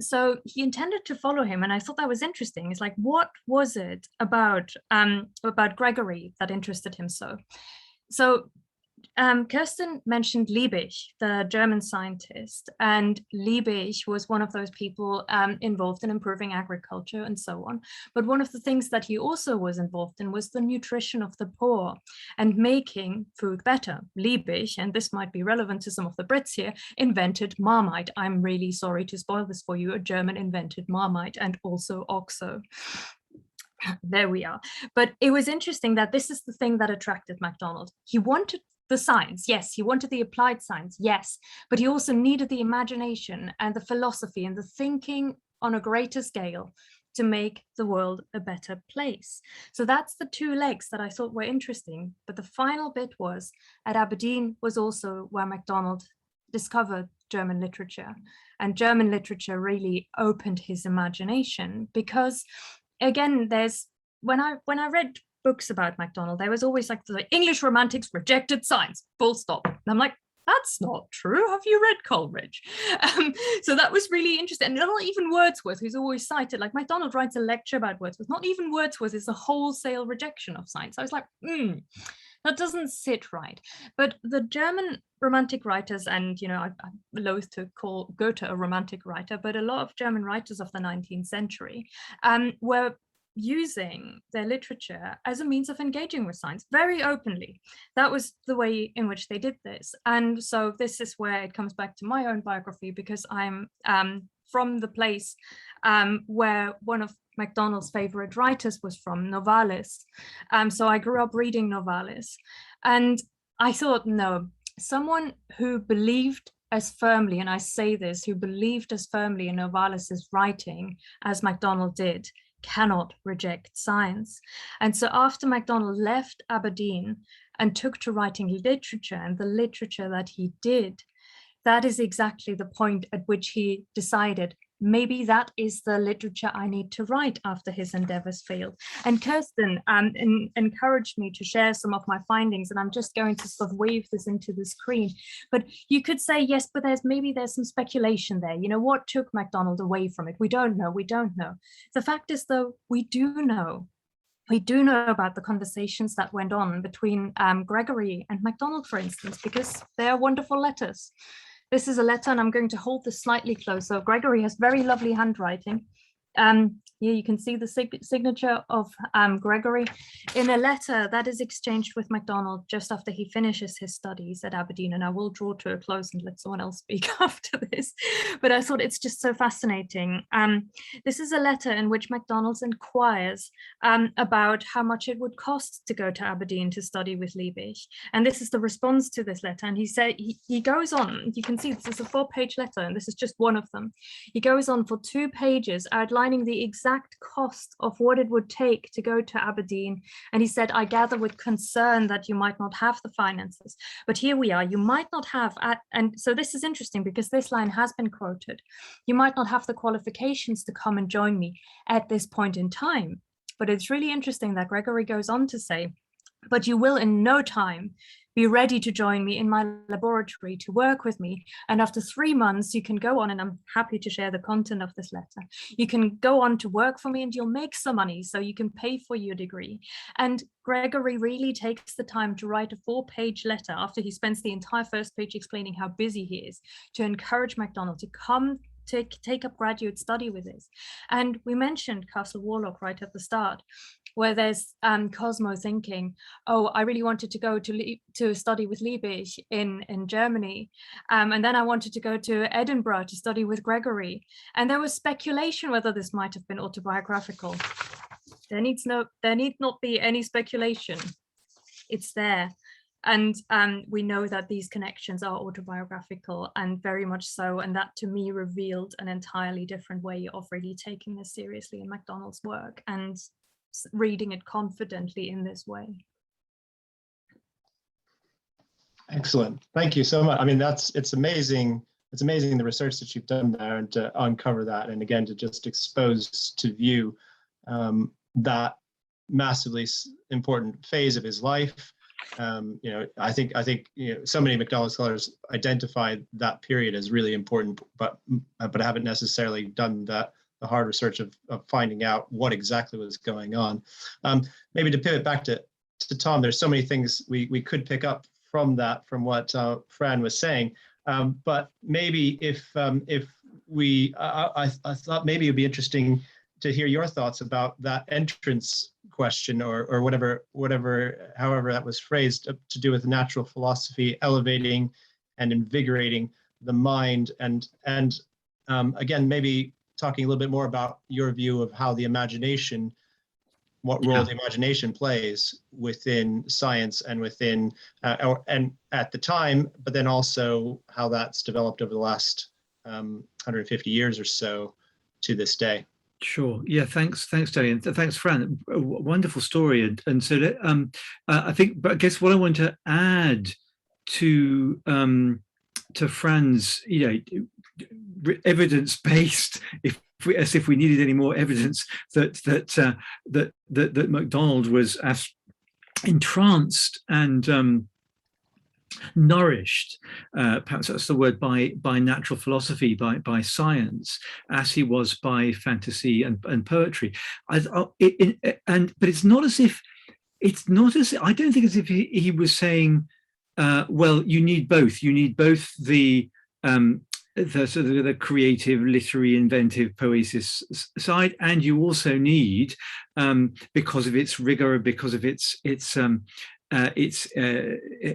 Speaker 5: so he intended to follow him, and I thought that was interesting. It's like, what was it about Gregory that interested him so? So Kirsten mentioned Liebig, the German scientist, and Liebig was one of those people involved in improving agriculture and so on. But one of the things that he also was involved in was the nutrition of the poor and making food better. Liebig, and this might be relevant to some of the Brits here, invented Marmite. I'm really sorry to spoil this for you. A German invented Marmite and also OXO. There we are. But it was interesting that this is the thing that attracted MacDonald. He wanted the science, yes, he wanted the applied science, yes, but he also needed the imagination and the philosophy and the thinking on a greater scale to make the world a better place. So that's the two legs that I thought were interesting. But the final bit was, at Aberdeen was also where MacDonald discovered German literature, and German literature really opened his imagination, because again, when I read books about MacDonald, there was always like the English romantics rejected science, full stop. And I'm like, that's not true. Have you read Coleridge? So that was really interesting. And not even Wordsworth, who's always cited, like MacDonald writes a lecture about Wordsworth, not even Wordsworth is a wholesale rejection of science. I was like, that doesn't sit right. But the German romantic writers, and I'm loath to call Goethe a romantic writer, but a lot of German writers of the 19th century were using their literature as a means of engaging with science very openly. That was the way in which they did this. And so this is where it comes back to my own biography, because I'm from the place where one of MacDonald's favorite writers was from, Novalis. So I grew up reading Novalis, and I thought, no, someone who believed as firmly, and I say this, who believed as firmly in Novalis's writing as MacDonald did, cannot reject science. And so after MacDonald left Aberdeen and took to writing literature, and the literature that he did, that is exactly the point at which he decided, maybe that is the literature I need to write after his endeavors failed. And Kirsten encouraged me to share some of my findings, and I'm just going to sort of wave this into the screen. But you could say, yes, but there's some speculation there. What took MacDonald away from it? We don't know. The fact is, though, we do know. We do know about the conversations that went on between Gregory and MacDonald, for instance, because they are wonderful letters. This is a letter, and I'm going to hold this slightly closer. Gregory has very lovely handwriting. Here you can see the signature of Gregory in a letter that is exchanged with MacDonald just after he finishes his studies at Aberdeen. And I will draw to a close and let someone else speak after this. But I thought it's just so fascinating. This is a letter in which MacDonald inquires about how much it would cost to go to Aberdeen to study with Liebig. And this is the response to this letter. And he said, he goes on, you can see this is a 4-page letter, and this is just one of them. He goes on for 2 pages outlining the exact cost of what it would take to go to Aberdeen. And he said, I gather with concern that you might not have the finances, but here we are, you might not have, and so this is interesting because this line has been quoted, you might not have the qualifications to come and join me at this point in time. But it's really interesting that Gregory goes on to say, but you will in no time be ready to join me in my laboratory to work with me. And after 3 months, you can go on, and I'm happy to share the content of this letter. You can go on to work for me and you'll make some money so you can pay for your degree. And Gregory really takes the time to write a 4-page letter after he spends the entire first page explaining how busy he is, to encourage MacDonald to come to take up graduate study with this. And we mentioned Castle Warlock right at the start, where there's Cosmo thinking, oh, I really wanted to go to study with Liebig in Germany. And then I wanted to go to Edinburgh to study with Gregory. And there was speculation whether this might have been autobiographical. There need not be any speculation. It's there. And we know that these connections are autobiographical, and very much so. And that to me revealed an entirely different way of really taking this seriously in MacDonald's work and reading it confidently in this way.
Speaker 3: Excellent. Thank you so much. I mean, it's amazing. It's amazing the research that you've done there and to uncover that, and again to just expose to view that massively important phase of his life. I think so many McDonald scholars identify that period as really important, but haven't necessarily done the hard research of finding out what exactly was going on. Maybe to pivot back to Tom, there's so many things we could pick up from what Fran was saying, but maybe if we, I thought maybe it'd be interesting to hear your thoughts about that entrance question or whatever, however that was phrased, to do with natural philosophy, elevating and invigorating the mind, and again, maybe talking a little bit more about your view of how the imagination, what role the imagination plays within science and within, and at the time, but then also how that's developed over the last 150 years or so to this day.
Speaker 4: Sure. Yeah. Thanks, Tony, and thanks, Fran. A wonderful story. And so I think, but I guess what I want to add to Fran's, evidence-based, if we needed any more evidence that McDonald was as entranced and nourished, perhaps that's the word, by natural philosophy, by science, as he was by fantasy and poetry. But it's not as if I don't think as if he was saying, well, you need both. You need both the sort of the creative, literary, inventive poesis side, and you also need, because of its rigor, because of its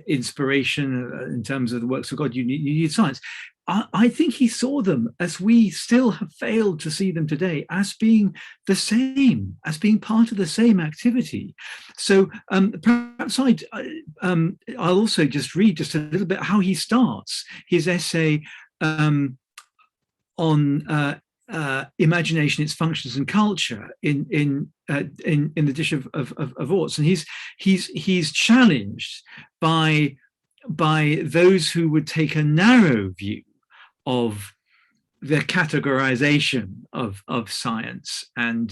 Speaker 4: inspiration in terms of the works of God, you need science. I think he saw them, as we still have failed to see them today, as being the same, as being part of the same activity. So perhaps I'll also just read just a little bit how he starts his essay on imagination, its functions and culture in the dish of Orts, and he's challenged by those who would take a narrow view of the categorization of science and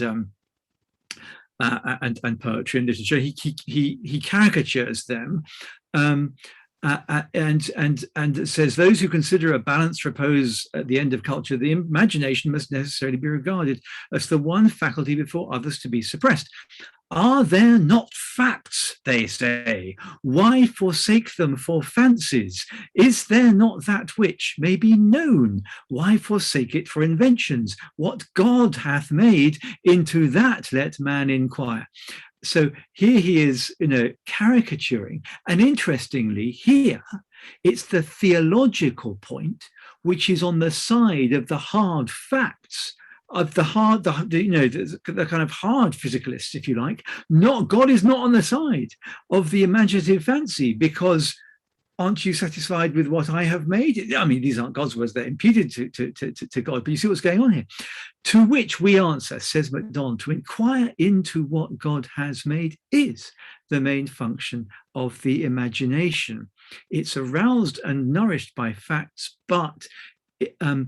Speaker 4: poetry and literature. He caricatures them. And says, those who consider a balanced repose at the end of culture, the imagination must necessarily be regarded as the one faculty before others to be suppressed. Are there not facts, they say? Why forsake them for fancies? Is there not that which may be known? Why forsake it for inventions? What God hath made, into that let man inquire. So here he is, caricaturing, and interestingly, here it's the theological point which is on the side of the hard facts, of the kind of hard physicalists, if you like. God is not on the side of the imaginative fancy, because aren't you satisfied with what I have made? I mean, these aren't God's words, they're imputed to God, but you see what's going on here. To which we answer, says McDonald, to inquire into what God has made is the main function of the imagination. It's aroused and nourished by facts, but the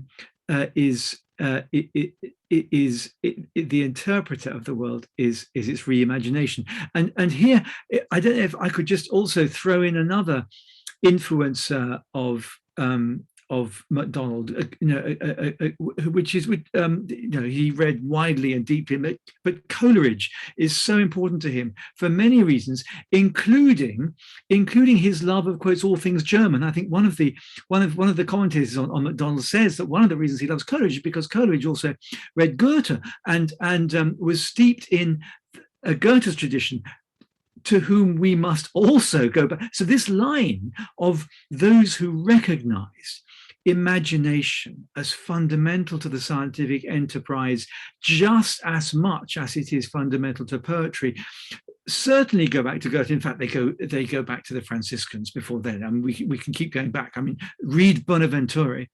Speaker 4: interpreter of the world is its reimagination. And here, I don't know if I could just also throw in another influencer of McDonald, which is, he read widely and deeply, but Coleridge is so important to him for many reasons, including his love of, quotes, all things German. I think one of the commentators on McDonald says that one of the reasons he loves Coleridge is because Coleridge also read Goethe and was steeped in Goethe's tradition, to whom we must also go back. So this line of those who recognize imagination as fundamental to the scientific enterprise, just as much as it is fundamental to poetry, certainly go back to Goethe. In fact, they go back to the Franciscans before then. I mean, we can keep going back. I mean, read Bonaventure,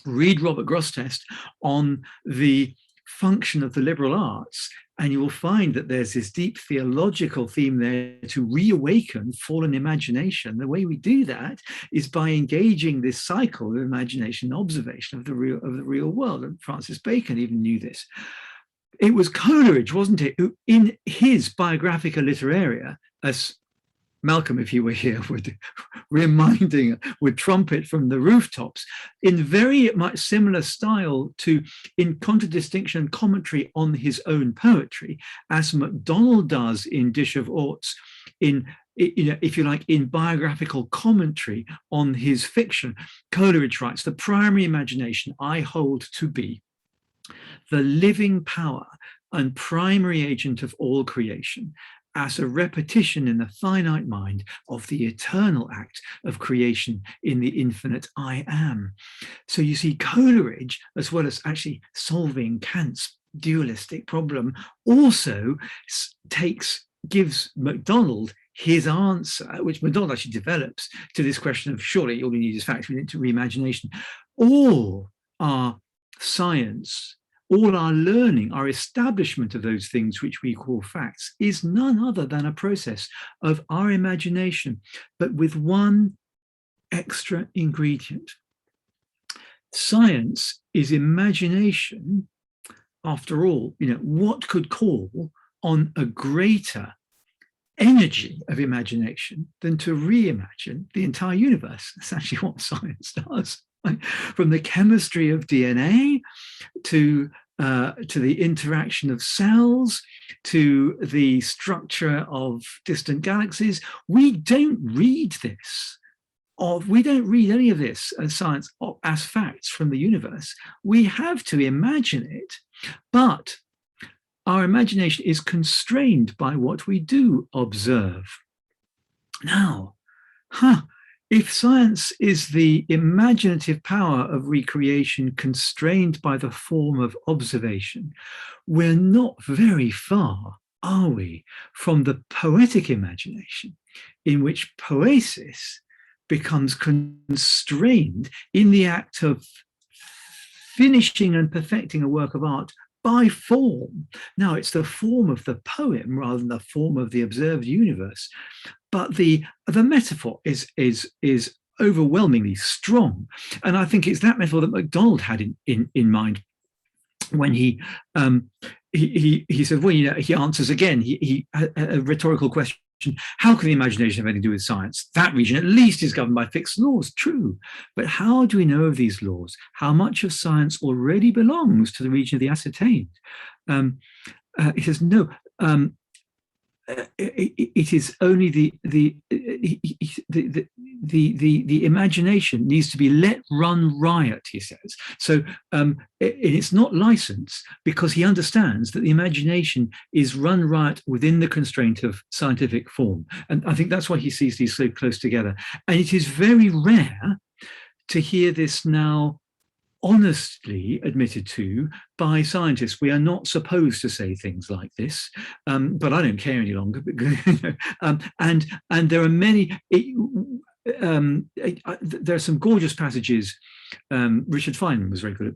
Speaker 4: read Robert Grosseteste on the function of the liberal arts, And you will find that there's this deep theological theme there to reawaken fallen imagination. The way we do that is by engaging this cycle of imagination and observation of the real world. And Francis Bacon even knew this. It was Coleridge, wasn't it, who in his Biographica Literaria, as Malcolm, if he were here, would trumpet from the rooftops in very much similar style to, in contradistinction and commentary on his own poetry, as MacDonald does in Dish of Orts, in, you know, if you like, in biographical commentary on his fiction. Coleridge writes, "The primary imagination I hold to be the living power and primary agent of all creation, as a repetition in the finite mind of the eternal act of creation in the infinite I am." So you see, Coleridge, as well as actually solving Kant's dualistic problem, also gives MacDonald his answer, which MacDonald actually develops, to this question of surely all you need is facts, we need to reimagination. All our science, all our learning, our establishment of those things which we call facts, is none other than a process of our imagination, but with one extra ingredient. Science is imagination, after all. You know, what could call on a greater energy of imagination than to reimagine the entire universe? That's actually what science does. From the chemistry of DNA to the interaction of cells, to the structure of distant galaxies. We don't read this, we don't read any of this as science, as facts from the universe. We have to imagine it, but our imagination is constrained by what we do observe. Now, if science is the imaginative power of recreation constrained by the form of observation, we're not very far, are we, from the poetic imagination, in which poesis becomes constrained in the act of finishing and perfecting a work of art by form. Now, it's the form of the poem rather than the form of the observed universe. But the metaphor is overwhelmingly strong. And I think it's that metaphor that MacDonald had in mind when he said, well, you know, he answers again, a rhetorical question, how can the imagination have anything to do with science? That region at least is governed by fixed laws. True. But how do we know of these laws? How much of science already belongs to the region of the ascertained? He says, no. It is only the imagination needs to be let run riot, he says. So it's not license, because he understands that the imagination is run riot within the constraint of scientific form. And I think that's why he sees these so close together. And it is very rare to hear this now honestly admitted to by scientists. We are not supposed to say things like this, but I don't care any longer. And there are many. There are some gorgeous passages. Richard Feynman was very good at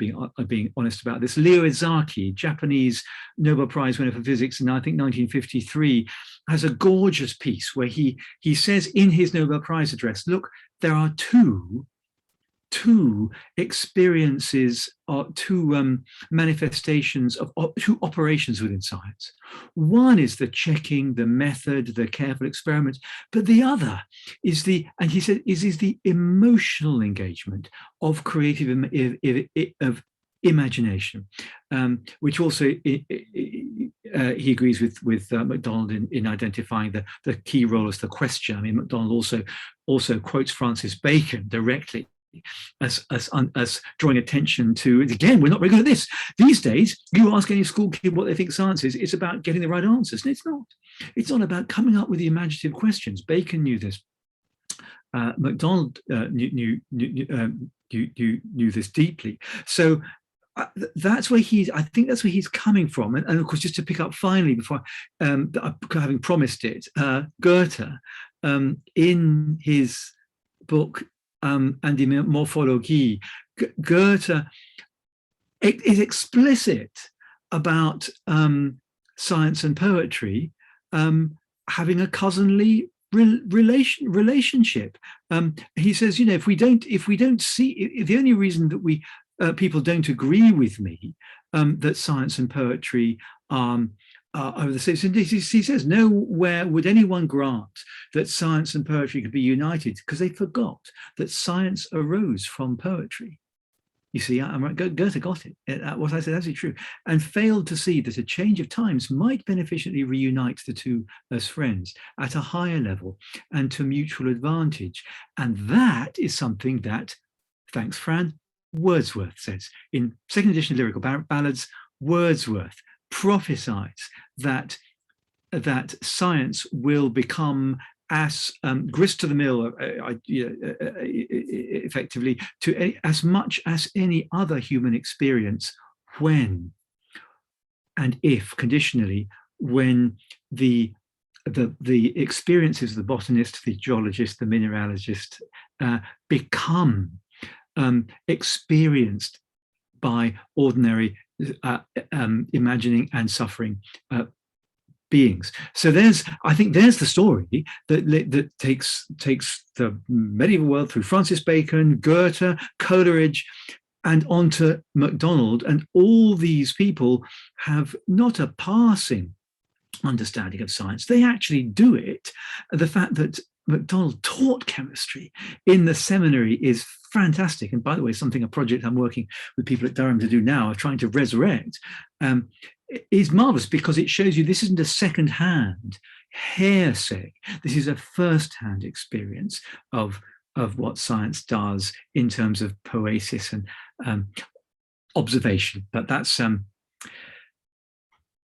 Speaker 4: being honest about this. Leo Izaki, Japanese Nobel Prize winner for physics in I think 1953, has a gorgeous piece where he says in his Nobel Prize address, look, there are two experiences, or two manifestations of two operations within science. One is the checking, the method, the careful experiment, but the other is and he said, is the emotional engagement of creative of imagination, which also he agrees with MacDonald in identifying the key role as the question. I mean, MacDonald also quotes Francis Bacon directly as drawing attention to, again, we're not very good at this. These days, you ask any school kid what they think science is, it's about getting the right answers. And it's not. It's not about coming up with the imaginative questions. Bacon knew this. MacDonald knew this deeply. So that's where I think that's where he's coming from. And of course, just to pick up finally, before having promised it, Goethe, in his book and die Morphologie, Goethe is explicit about science and poetry having a cousinly relationship. He says, if we don't see, the only reason that we people don't agree with me that science and poetry are the same. He says, nowhere would anyone grant that science and poetry could be united, because they forgot that science arose from poetry. You see, Goethe got it. What I said is absolutely true, and failed to see that a change of times might beneficially reunite the two as friends at a higher level and to mutual advantage. And that is something that, thanks Fran, Wordsworth says. In second edition of Lyrical Ballads, Wordsworth prophesies that science will become as grist to the mill, effectively, to as much as any other human experience when, and if conditionally, when the experiences of the botanist, the geologist, the mineralogist become experienced by ordinary imagining and suffering beings. So I think there's the story that takes the medieval world through Francis Bacon, Goethe, Coleridge, and onto MacDonald. And all these people have not a passing understanding of science. They actually do it. The fact that McDonald taught chemistry in the seminary is fantastic. And by the way, a project I'm working with people at Durham to do now, are trying to resurrect, is marvelous, because it shows you this isn't a second-hand hearsay. This is a first-hand experience of what science does in terms of poesis and observation. But that's long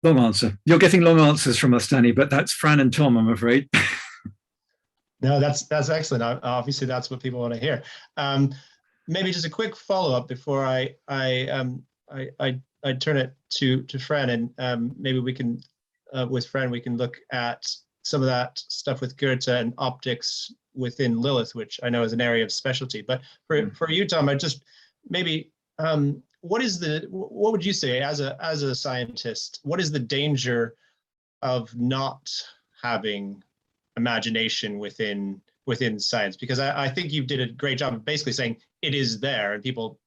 Speaker 4: answer. You're getting long answers from us, Danny, but that's Fran and Tom, I'm afraid.
Speaker 3: No, that's excellent. Obviously, that's what people want to hear. Maybe just a quick follow-up before I turn it to Fran, and maybe we can, with Fran, we can look at some of that stuff with Goethe and optics within Lilith, which I know is an area of specialty. But for you, Tom, I just maybe what would you say as a scientist? What is the danger of not having imagination within science? Because I think you did a great job of basically saying it is there, and people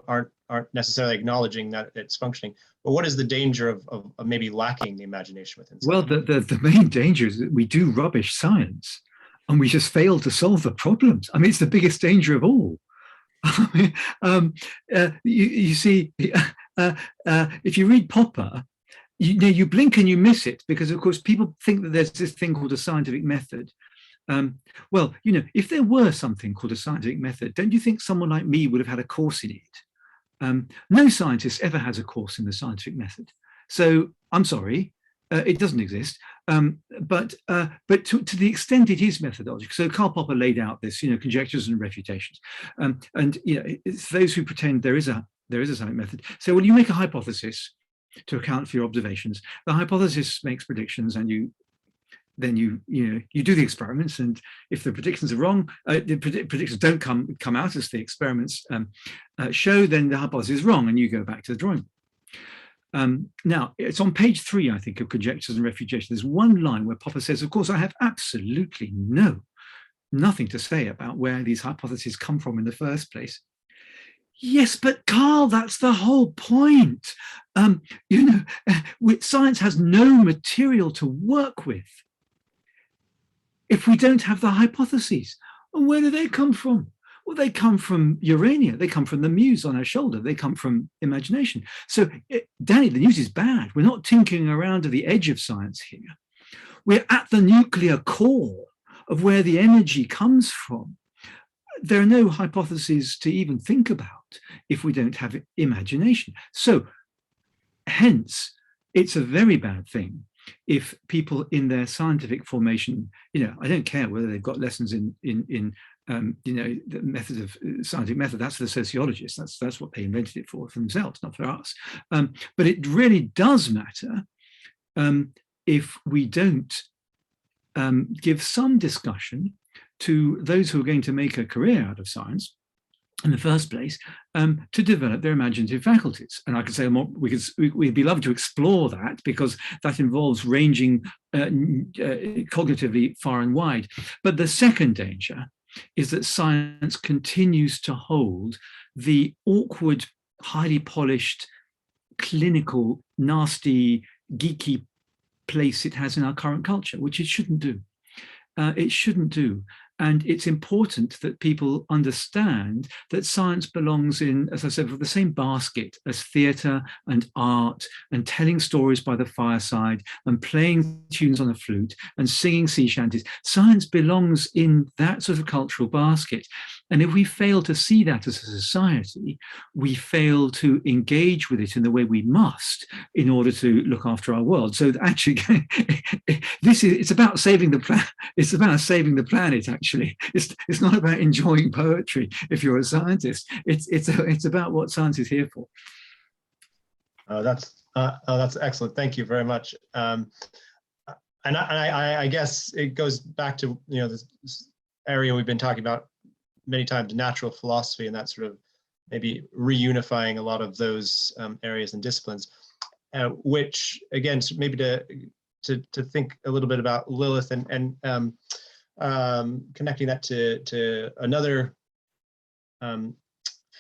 Speaker 3: aren't necessarily acknowledging that it's functioning. But what is the danger of maybe lacking the imagination within science?
Speaker 4: Well, the main danger is that we do rubbish science and we just fail to solve the problems. I mean, it's the biggest danger of all. You see, if you read Popper, you blink and you miss it, because of course people think that there's this thing called a scientific method. Well, if there were something called a scientific method, don't you think someone like me would have had a course in it? No scientist ever has a course in the scientific method. So I'm sorry, it doesn't exist. But to the extent it is methodological. So Karl Popper laid out this, conjectures and refutations. And it's those who pretend there is a scientific method. So when you make a hypothesis to account for your observations, the hypothesis makes predictions, and then you do the experiments, and if the predictions are wrong, the predictions don't come out as the experiments show, then the hypothesis is wrong, and you go back to the drawing board. Now, it's on page 3, I think, of Conjectures and Refutations. There's one line where Popper says, of course, I have absolutely nothing to say about where these hypotheses come from in the first place. Yes, but Carl, that's the whole point. Science has no material to work with if we don't have the hypotheses. And where do they come from? Well, they come from Urania. They come from the muse on her shoulder. They come from imagination. So, Danny, the news is bad. We're not tinkering around to the edge of science here. We're at the nuclear core of where the energy comes from. There are no hypotheses to even think about if we don't have imagination. So, hence, it's a very bad thing if people in their scientific formation, I don't care whether they've got lessons in the method of scientific method. That's the sociologists. That's what they invented it for themselves, not for us. But it really does matter if we don't give some discussion to those who are going to make a career out of science, in the first place, to develop their imaginative faculties. And I could say more, we'd be loved to explore that, because that involves ranging cognitively far and wide. But the second danger is that science continues to hold the awkward, highly polished, clinical, nasty, geeky place it has in our current culture, which it shouldn't do. It shouldn't do. And it's important that people understand that science belongs in, as I said, the same basket as theatre and art and telling stories by the fireside and playing tunes on the flute and singing sea shanties. Science belongs in that sort of cultural basket. And if we fail to see that as a society, we fail to engage with it in the way we must in order to look after our world. So actually, it's about saving the planet. It's about saving the planet. Actually, it's not about enjoying poetry. If you're a scientist, it's about what science is here for.
Speaker 3: That's excellent. Thank you very much. And I guess it goes back to this area we've been talking about many times, natural philosophy, and that sort of maybe reunifying a lot of those areas and disciplines, which again, maybe to think a little bit about Lilith and connecting that to another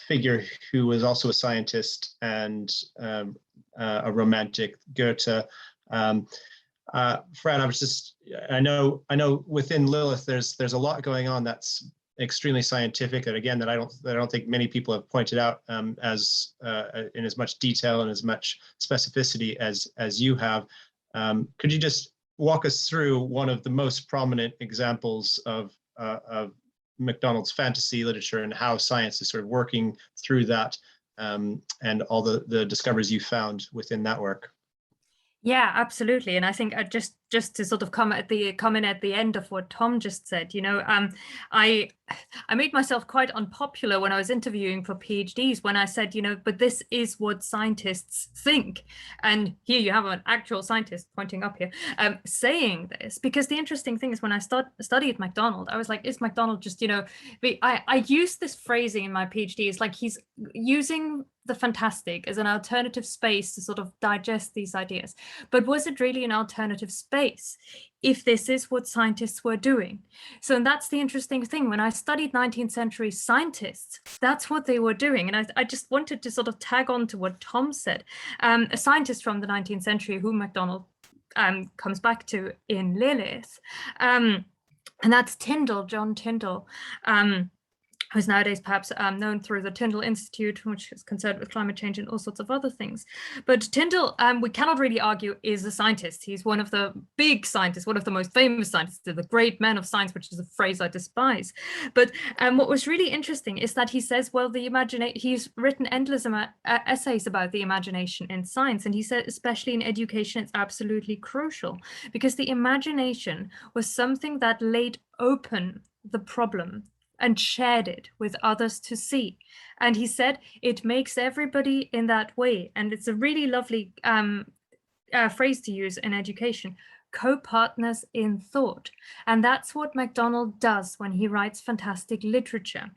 Speaker 3: figure who was also a scientist and a romantic, Goethe. Fran, I know within Lilith there's a lot going on that's extremely scientific, and again that I don't think many people have pointed out as in as much detail and as much specificity as you have. Could you just walk us through one of the most prominent examples of McDonald's fantasy literature and how science is sort of working through that, and all the discoveries you found within that work?
Speaker 5: Yeah, absolutely. And I think just to sort of come in at the end of what Tom just said, I made myself quite unpopular when I was interviewing for PhDs when I said, but this is what scientists think. And here you have an actual scientist pointing up here saying this, because the interesting thing is when I studied McDonald, I was like, is McDonald just, I use this phrasing in my PhD, it's like he's using the fantastic as an alternative space to sort of digest these ideas. But was it really an alternative space if this is what scientists were doing? So that's the interesting thing. When I studied 19th century scientists, that's what they were doing. And I just wanted to sort of tag on to what Tom said. A scientist from the 19th century who McDonald comes back to in Lilith, and that's Tindall, John Tindall, who's nowadays perhaps known through the Tindall Institute, which is concerned with climate change and all sorts of other things. But Tindall, we cannot really argue, is a scientist. He's one of the big scientists, one of the most famous scientists, the great men of science, which is a phrase I despise. But what was really interesting is that he says, well, he's written endless essays about the imagination in science. And he said, especially in education, it's absolutely crucial, because the imagination was something that laid open the problem and shared it with others to see. And he said it makes everybody in that way, and it's a really lovely phrase to use in education, co-partners in thought. And that's what McDonald does when he writes fantastic literature.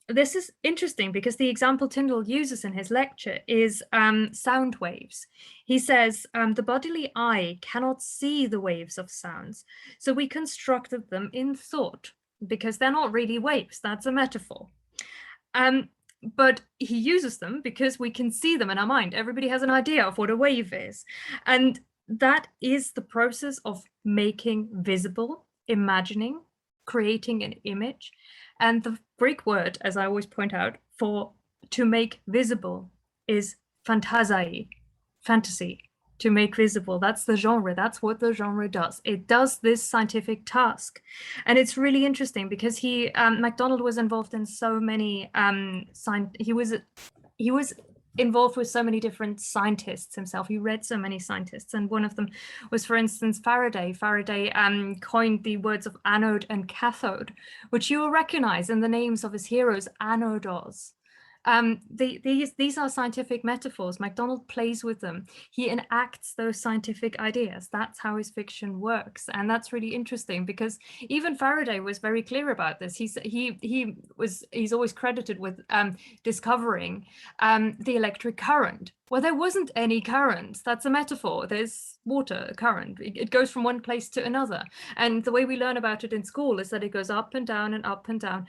Speaker 5: This is interesting because the example Tindall uses in his lecture is sound waves. He says the bodily eye cannot see the waves of sounds, so we constructed them in thought, because they're not really waves, that's a metaphor. But he uses them because we can see them in our mind. Everybody has an idea of what a wave is. And that is the process of making visible, imagining, creating an image. And the Greek word, as I always point out, for to make visible is phantazai, fantasy. To make visible, that's the genre, that's what the genre does. It does this scientific task. And it's really interesting because McDonald was involved in so many, he was involved with so many different scientists himself. He read so many scientists, and one of them was, for instance, Faraday. Faraday coined the words of anode and cathode, which you will recognize in the names of his heroes, anodos. These are scientific metaphors. MacDonald plays with them. He enacts those scientific ideas. That's how his fiction works, and that's really interesting because even Faraday was very clear about this. He's always credited with discovering the electric current. Well, there wasn't any current. That's a metaphor. There's water, current. It goes from one place to another. And the way we learn about it in school is that it goes up and down and up and down.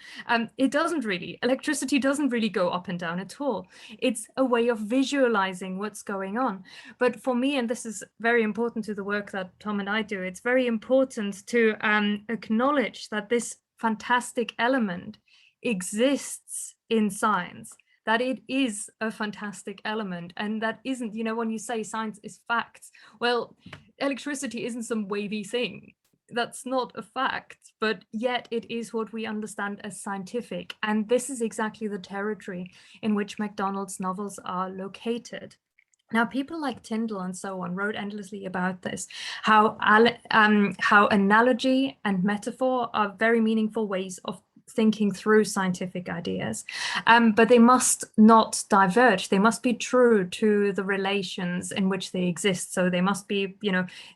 Speaker 5: It doesn't really. Electricity doesn't really go up and down at all. It's a way of visualizing what's going on. But for me, and this is very important to the work that Tom and I do, it's very important to acknowledge that this fantastic element exists in science, that it is a fantastic element, and that isn't, when you say science is facts, well, electricity isn't some wavy thing. That's not a fact, but yet it is what we understand as scientific. And this is exactly the territory in which MacDonald's novels are located. Now, people like Tindall and so on wrote endlessly about this, how analogy and metaphor are very meaningful ways of thinking through scientific ideas, but they must not diverge. They must be true to the relations in which they exist. So they must be,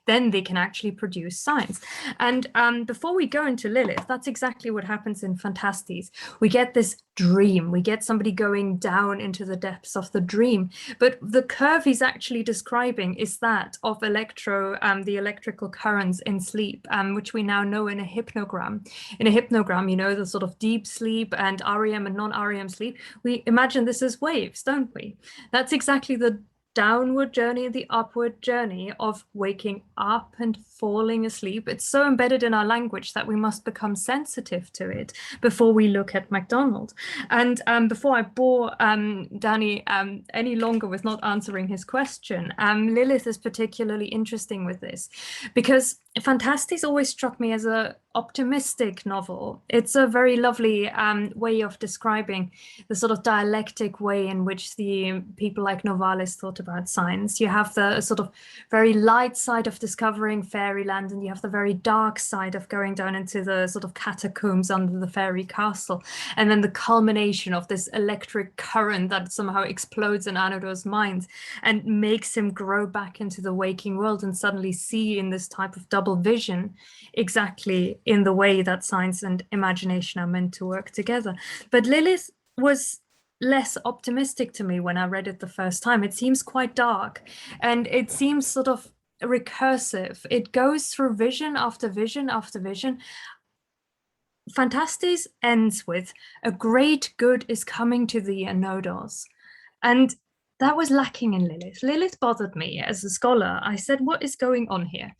Speaker 5: then they can actually produce science. And before we go into Lilith, that's exactly what happens in Fantastes. We get this dream. We get somebody going down into the depths of the dream. But the curve he's actually describing is that of the electrical currents in sleep, which we now know in a hypnogram. In a hypnogram, the sort of deep sleep and REM and non-REM sleep, we imagine this as waves, don't we? That's exactly the downward journey, the upward journey of waking up and falling asleep. It's so embedded in our language that we must become sensitive to it before we look at MacDonald. And before I bore Danny any longer with not answering his question, Lilith is particularly interesting with this because Fantastes always struck me as an optimistic novel. It's a very lovely way of describing the sort of dialectic way in which the people like Novalis thought about science. You have the sort of very light side of discovering fairyland, and you have the very dark side of going down into the sort of catacombs under the fairy castle. And then the culmination of this electric current that somehow explodes in Anodor's mind and makes him grow back into the waking world and suddenly see in this type of double vision exactly in the way that science and imagination are meant to work together. But Lilith was less optimistic to me when I read it the first time. It seems quite dark and it seems sort of recursive. It goes through vision after vision after vision. Fantastes ends with a great good is coming to the Anodors. And that was lacking in Lilith. Lilith bothered me as a scholar. I said, what is going on here?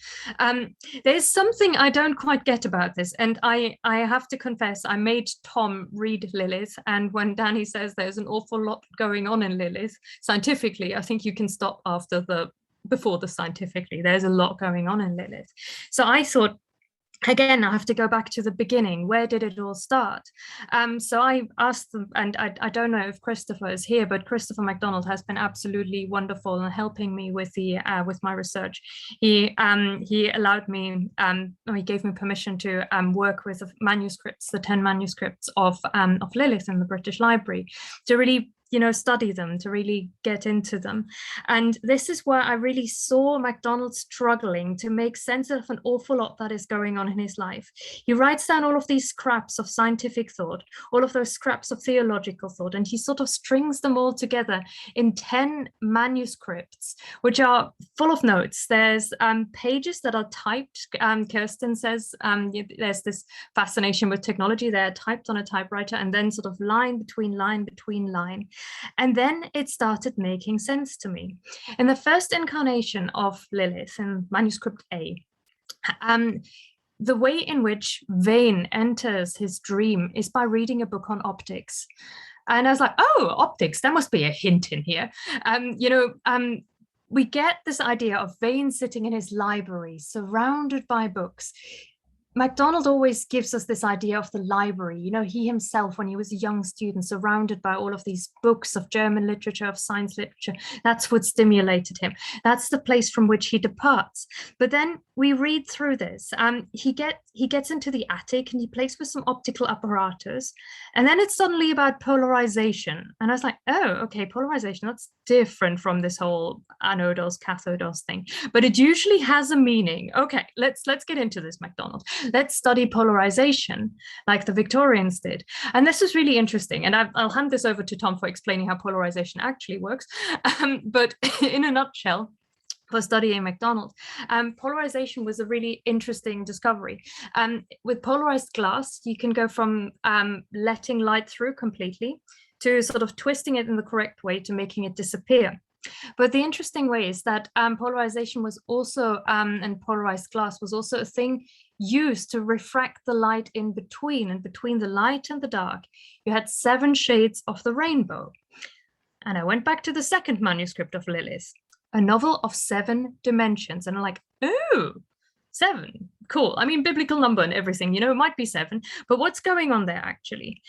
Speaker 5: There's something I don't quite get about this. And I have to confess, I made Tom read Lilith. And when Danny says there's an awful lot going on in Lilith, scientifically, I think you can stop before the scientifically. There's a lot going on in Lilith. So I thought, again, I have to go back to the beginning. Where did it all start? So I asked them, and I don't know if Christopher is here, but Christopher McDonald has been absolutely wonderful in helping me with with my research. He allowed me, he gave me permission to work with the manuscripts, the 10 manuscripts of Lilith in the British Library, to really study them, to really get into them. And this is where I really saw MacDonald struggling to make sense of an awful lot that is going on in his life. He writes down all of these scraps of scientific thought, all of those scraps of theological thought, and he sort of strings them all together in 10 manuscripts, which are full of notes. There's pages that are typed. Kirsten says there's this fascination with technology. They're typed on a typewriter and then sort of line between line between line. And then it started making sense to me. In the first incarnation of Lilith, in manuscript A, the way in which Vane enters his dream is by reading a book on optics. And I was like, oh, optics, there must be a hint in here. We get this idea of Vane sitting in his library, surrounded by books. MacDonald always gives us this idea of the library. He himself, when he was a young student, surrounded by all of these books of German literature, of science literature, that's what stimulated him. That's the place from which he departs. But then we read through this. He gets into the attic and he plays with some optical apparatus, and then it's suddenly about polarization. And I was like, oh, okay, polarization, that's different from this whole anodos, cathodos thing, but it usually has a meaning. Okay, let's get into this, McDonald. Let's study polarization like the Victorians did. And this is really interesting. And I'll hand this over to Tom for explaining how polarization actually works. But in a nutshell, for studying McDonald, polarization was a really interesting discovery. With polarized glass, you can go from letting light through completely to sort of twisting it in the correct way to making it disappear. But the interesting way is that polarization was also, and polarized glass was also a thing used to refract the light in between, and between the light and the dark, you had 7 shades of the rainbow. And I went back to the second manuscript of Lillis, a novel of 7 dimensions. And I'm like, oh, 7, cool. I mean, biblical number and everything, you know, it might be 7, but what's going on there actually?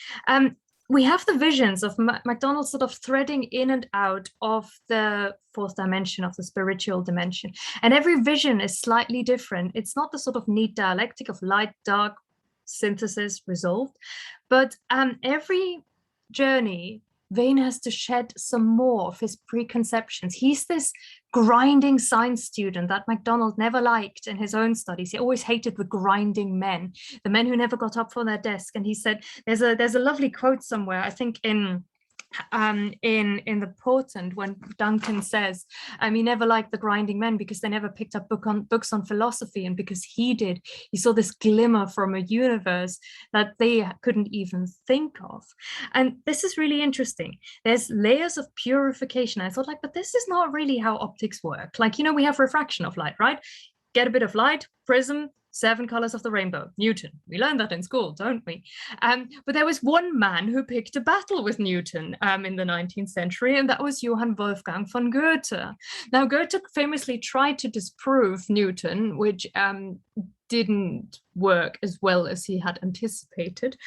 Speaker 5: We have the visions of McDonald sort of threading in and out of the 4th dimension, of the spiritual dimension. And every vision is slightly different. It's not the sort of neat dialectic of light, dark, synthesis, resolved, but every journey, Vane has to shed some more of his preconceptions. He's this grinding science student that McDonald never liked in his own studies. He always hated the grinding men, the men who never got up from their desk. And he said, there's a lovely quote somewhere, I think in the Portent, when Duncan says he never liked the grinding men because they never picked up books on philosophy, and because he did, he saw this glimmer from a universe that they couldn't even think of. And this is really interesting. There's layers of purification. I thought, like, but this is not really how optics work. Like, you know, we have refraction of light, right? Get a bit of light, prism, 7 colors of the rainbow, Newton. We learned that in school, don't we? But there was one man who picked a battle with Newton in the 19th century, and that was Johann Wolfgang von Goethe. Now, Goethe famously tried to disprove Newton, which didn't work as well as he had anticipated.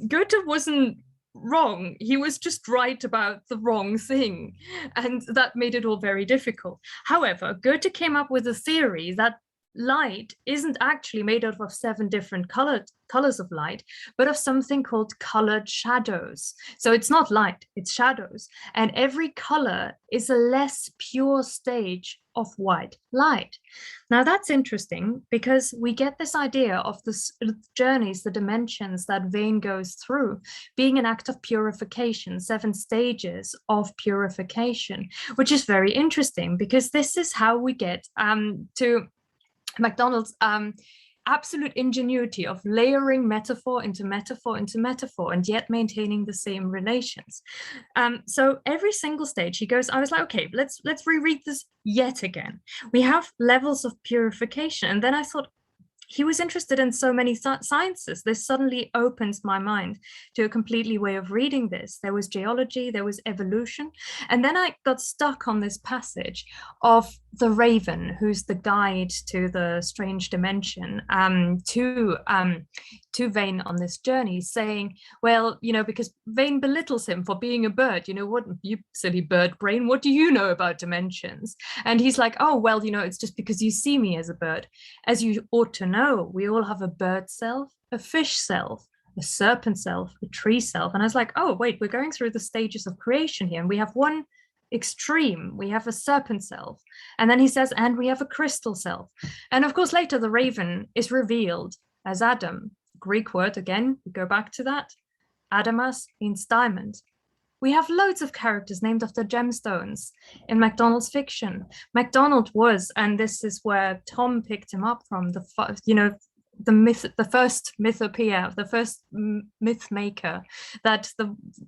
Speaker 5: Goethe wasn't wrong. He was just right about the wrong thing. And that made it all very difficult. However, Goethe came up with a theory that light isn't actually made out of 7 different colors of light, but of something called colored shadows. So it's not light, it's shadows. And every color is a less pure stage of white light. Now that's interesting, because we get this idea of the journeys, the dimensions that Vane goes through being an act of purification, 7 stages of purification, which is very interesting, because this is how we get to McDonald's absolute ingenuity of layering metaphor into metaphor into metaphor, and yet maintaining the same relations. So every single stage he goes, I was like, okay, let's reread this yet again. We have levels of purification. And then I thought, he was interested in so many sciences. This suddenly opens my mind to a completely way of reading this. There was geology, there was evolution. And then I got stuck on this passage of the raven, who's the guide to the strange dimension, to Vane on this journey, saying, well, you know, because Vane belittles him for being a bird. You know, what, you silly bird brain, what do you know about dimensions? And he's like, oh, well, you know, it's just because you see me as a bird. As you ought to know, we all have a bird self, a fish self, a serpent self, a tree self. And I was like, oh, wait, we're going through the stages of creation here. And we have one extreme, we have a serpent self. And then he says, and we have a crystal self. And of course, later the raven is revealed as Adam. Greek word again, we go back to that. Adamas means diamond. We have loads of characters named after gemstones in McDonald's fiction. McDonald was, and this is where Tom picked him up from, the first mythopoeia, the first myth maker, that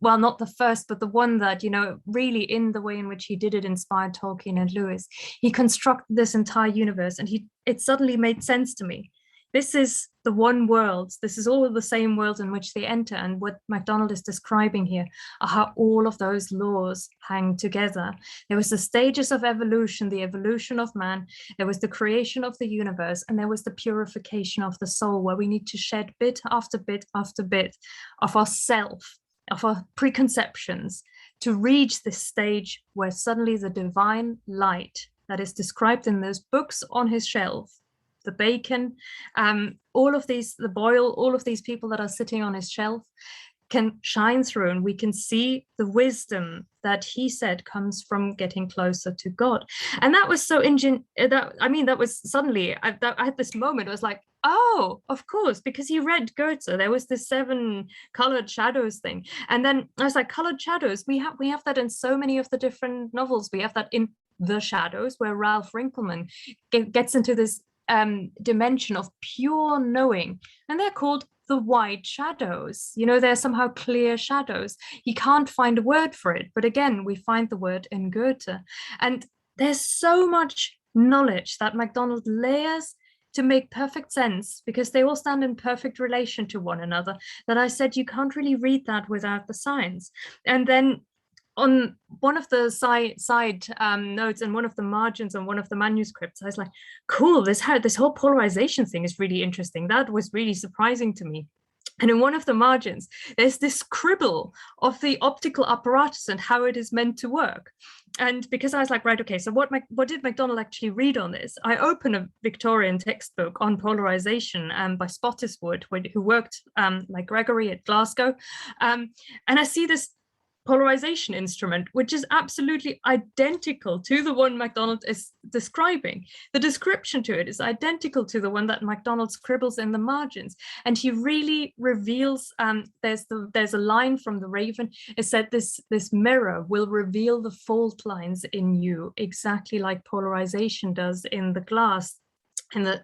Speaker 5: not the first, but the one that, you know, really in the way in which he did it inspired Tolkien and Lewis. He constructed this entire universe, and it suddenly made sense to me. This is the one world. This is all the same world in which they enter. And what McDonald is describing here are how all of those laws hang together. There was the stages of evolution, the evolution of man. There was the creation of the universe, and there was the purification of the soul, where we need to shed bit after bit after bit of ourself, of our preconceptions, to reach this stage where suddenly the divine light that is described in those books on his shelf the bacon, all of these, the boil, all of these people that are sitting on his shelf can shine through, and we can see the wisdom that he said comes from getting closer to God. And that was so that was suddenly, I had this moment, I was like, oh, of course, because he read Goethe, there was this 7 colored shadows thing. And then I was like, colored shadows, we have that in so many of the different novels. We have that in The Shadows, where Ralph Rinkelmann gets into this dimension of pure knowing, and they're called the white shadows. You know, they're somehow clear shadows. He can't find a word for it, but again, we find the word in Goethe. And there's so much knowledge that McDonald layers to make perfect sense, because they all stand in perfect relation to one another, that I said you can't really read that without the science. And then on one of the side notes and one of the margins on one of the manuscripts, I was like, cool, this whole polarization thing is really interesting. That was really surprising to me. And in one of the margins, there's this scribble of the optical apparatus and how it is meant to work. And because I was like, right, okay, so what did McDonald actually read on this? I open a Victorian textbook on polarization by Spottiswoode, who worked like Gregory at Glasgow. And I see this polarization instrument, which is absolutely identical to the one McDonald is describing. The description to it is identical to the one that McDonald scribbles in the margins. And he really reveals, there's a line from The Raven, it said this mirror will reveal the fault lines in you, exactly like polarization does in the glass. In the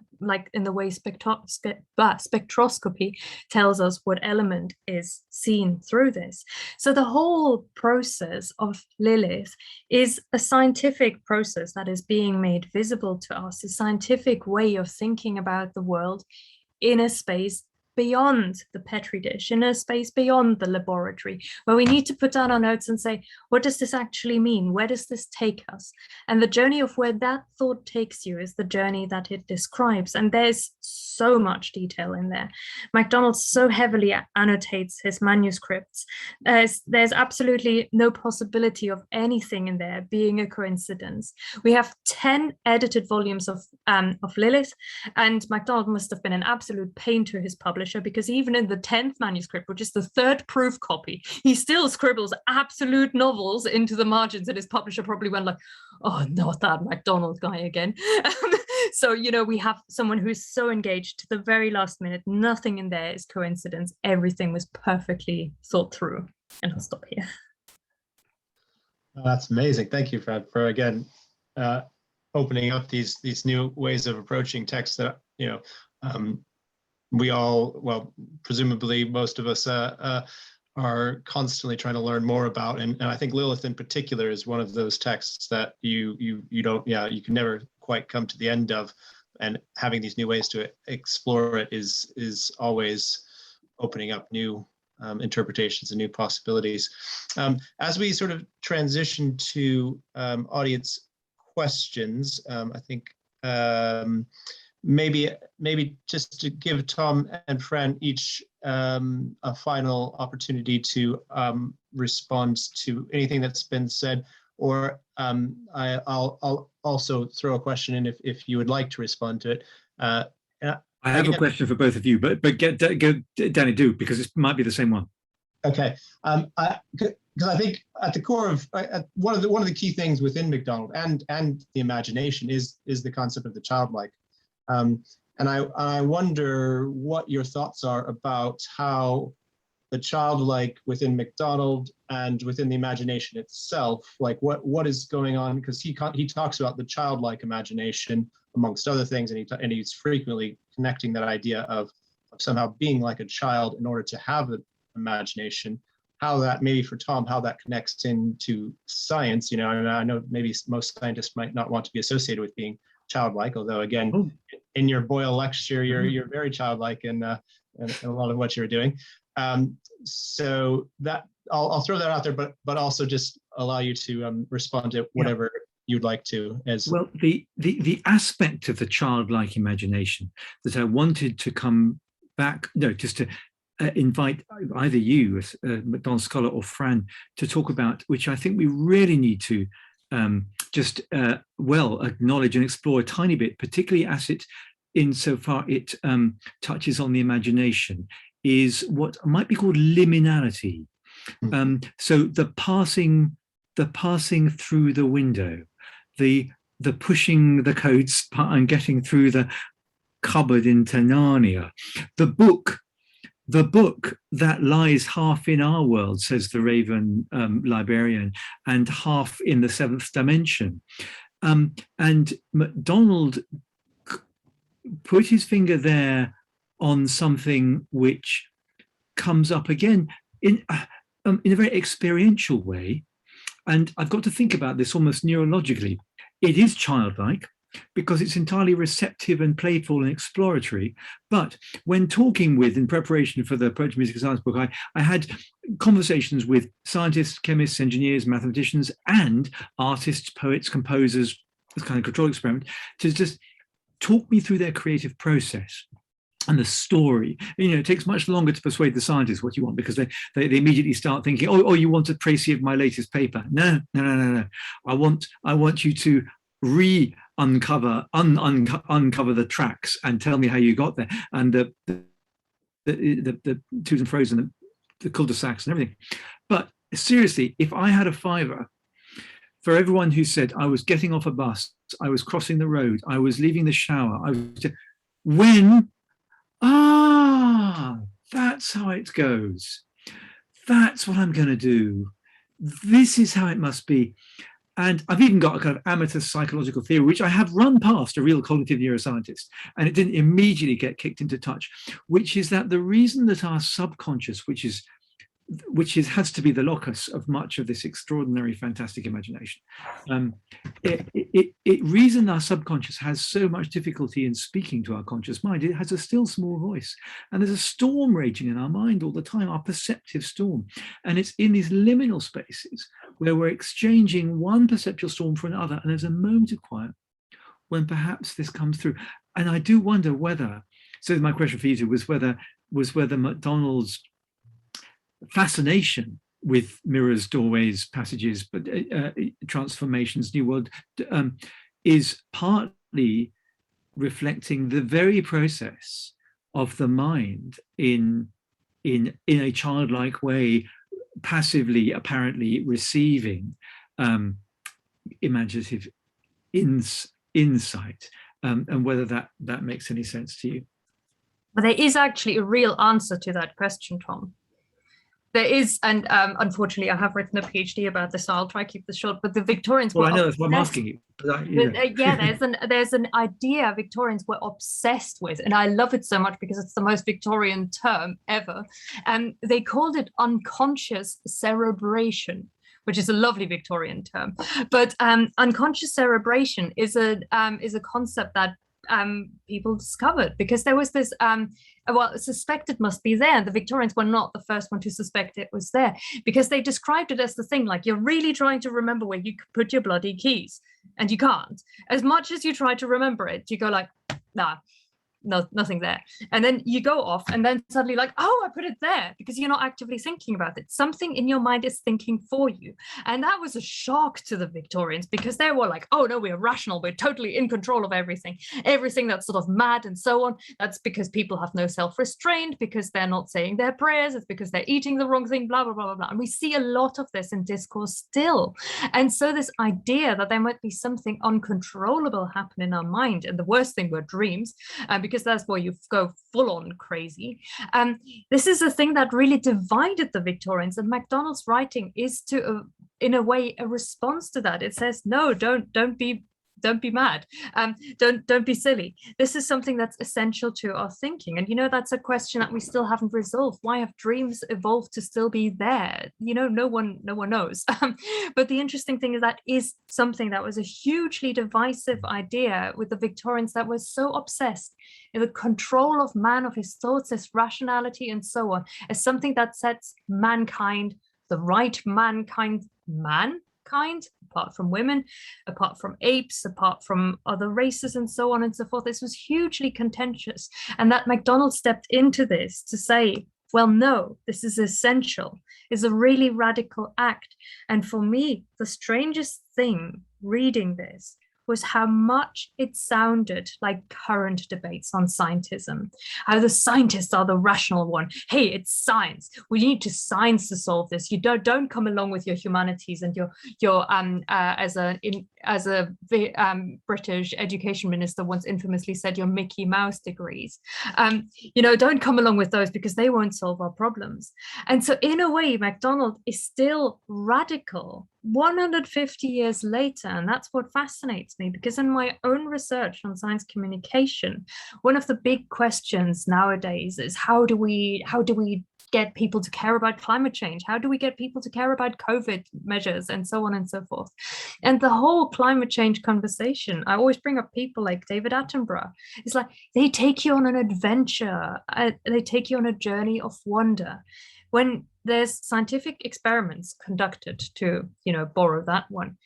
Speaker 5: way spectroscopy tells us what element is seen through this. So the whole process of Lilith is a scientific process that is being made visible to us, a scientific way of thinking about the world in a space beyond the Petri dish, in a space beyond the laboratory, where we need to put down our notes and say, what does this actually mean? Where does this take us? And the journey of where that thought takes you is the journey that it describes. And there's so much detail in there. McDonald so heavily annotates his manuscripts. There's absolutely no possibility of anything in there being a coincidence. We have 10 edited volumes of Lilith, and McDonald must have been an absolute pain to his publisher, because even in the 10th manuscript, which is the 3rd proof copy, he still scribbles absolute novels into the margins, and his publisher probably went like, oh, not that McDonald guy again. So, you know, we have someone who's so engaged to the very last minute. Nothing in there is coincidence. Everything was perfectly thought through. And I'll stop here.
Speaker 3: Oh, that's amazing. Thank you, Fred, for again opening up these new ways of approaching text that, you know, we all, well, presumably most of us are constantly trying to learn more about. And I think Lilith in particular is one of those texts that you can never quite come to the end of. And having these new ways to explore it is always opening up new interpretations and new possibilities. As we sort of transition to audience questions, I think maybe just to give Tom and Fran each a final opportunity to respond to anything that's been said, or I'll also throw a question in if you would like to respond to it. I
Speaker 4: have a question for both of you, but go, Danny, do, because it might be the same one.
Speaker 3: Okay, because I think at the core of one of the key things within McDonald and the imagination is the concept of the childlike. And I wonder what your thoughts are about how the childlike within McDonald and within the imagination itself, like what is going on, because he talks about the childlike imagination amongst other things, and he's frequently connecting that idea of somehow being like a child in order to have an imagination. How that, maybe for Tom, how that connects into science. You know, and I know maybe most scientists might not want to be associated with being childlike, although again, in your Boyle lecture, you're very childlike in a lot of what you're doing. So that I'll throw that out there, but also just allow you to respond to whatever you'd like to. As
Speaker 4: well, the aspect of the childlike imagination that I wanted to come back, just to invite either you, as McDonald scholar, or Fran, to talk about, which I think we really need to just acknowledge and explore a tiny bit, particularly as it insofar it touches on the imagination, is what might be called liminality. So the passing through the window, the pushing the coats and getting through the cupboard into Narnia, the book that lies half in our world, says the Raven librarian, and half in the seventh dimension. And McDonald put his finger there on something which comes up again in a very experiential way. And I've got to think about this almost neurologically. It is childlike because it's entirely receptive and playful and exploratory. But when talking with, in preparation for the Approach to Music and Science book, I had conversations with scientists, chemists, engineers, mathematicians, and artists, poets, composers, this kind of control experiment, to just talk me through their creative process and the story. You know, it takes much longer to persuade the scientists what you want, because they immediately start thinking, oh, you want a précis of my latest paper. No. I want you to uncover the tracks and tell me how you got there, and the twos and fro's and the cul-de-sacs and everything. But seriously, if I had a fiver for everyone who said I was getting off a bus, I was crossing the road, I was leaving the shower, that's how it goes. That's what I'm going to do. This is how it must be. And I've even got a kind of amateur psychological theory, which I have run past a real cognitive neuroscientist, and it didn't immediately get kicked into touch, which is that the reason that our subconscious, which has to be the locus of much of this extraordinary, fantastic imagination. Reason our subconscious has so much difficulty in speaking to our conscious mind, it has a still small voice. And there's a storm raging in our mind all the time, our perceptive storm. And it's in these liminal spaces where we're exchanging one perceptual storm for another, and there's a moment of quiet when perhaps this comes through. And I do wonder whether, so my question for you two was whether McDonald's fascination with mirrors, doorways, passages, but transformations, new world, is partly reflecting the very process of the mind in a childlike way, passively, apparently receiving imaginative insight, and whether that makes any sense to you.
Speaker 5: But there is actually a real answer to that question, Tom. There is, and unfortunately, I have written a PhD about this, so I'll try to keep this short. But the Victorians were.
Speaker 4: Well, I know that's what I'm asking you.
Speaker 5: Yeah, there's an idea Victorians were obsessed with, and I love it so much because it's the most Victorian term ever. And they called it unconscious cerebration, which is a lovely Victorian term. But unconscious cerebration is a concept that people discovered because there was this suspected must be there. The Victorians were not the first one to suspect it was there, because they described it as the thing like you're really trying to remember where you put your bloody keys and you can't. As much as you try to remember it, you go like, nah, no, nothing there. And then you go off and then suddenly like, oh, I put it there, because you're not actively thinking about it. Something in your mind is thinking for you. And that was a shock to the Victorians, because they were like, oh no, we're rational. We're totally in control of everything that's sort of mad and so on. That's because people have no self-restraint, because they're not saying their prayers. It's because they're eating the wrong thing, blah, blah, blah, blah, blah. And we see a lot of this in discourse still. And so this idea that there might be something uncontrollable happen in our mind, and the worst thing were dreams, because that's where you go full on crazy. This is a thing that really divided the Victorians, and MacDonald's writing is in a way, a response to that. It says, no, don't be mad. Don't be silly. This is something that's essential to our thinking. And, that's a question that we still haven't resolved. Why have dreams evolved to still be there? No one knows. But the interesting thing is that is something that was a hugely divisive idea with the Victorians, that was so obsessed in the control of man, of his thoughts, his rationality, and so on, as something that sets mankind, the right mankind, apart from women, apart from apes, apart from other races, and so on and so forth. This was hugely contentious. And that MacDonald stepped into this to say, well, no, this is essential, is a really radical act. And for me, the strangest thing reading this was how much it sounded like current debates on scientism, how the scientists are the rational one. Hey, it's science. We need to science to solve this. You don't come along with your humanities and your as a British education minister once infamously said, your Mickey Mouse degrees. Don't come along with those because they won't solve our problems. And so in a way, McDonald is still radical 150 years later. And that's what fascinates me, because in my own research on science communication, one of the big questions nowadays is how do we get people to care about climate change? How do we get people to care about COVID measures and so on and so forth? And the whole climate change conversation, I always bring up people like David Attenborough. It's like they take you on an adventure. They take you on a journey of wonder. When there's scientific experiments conducted, to borrow that one,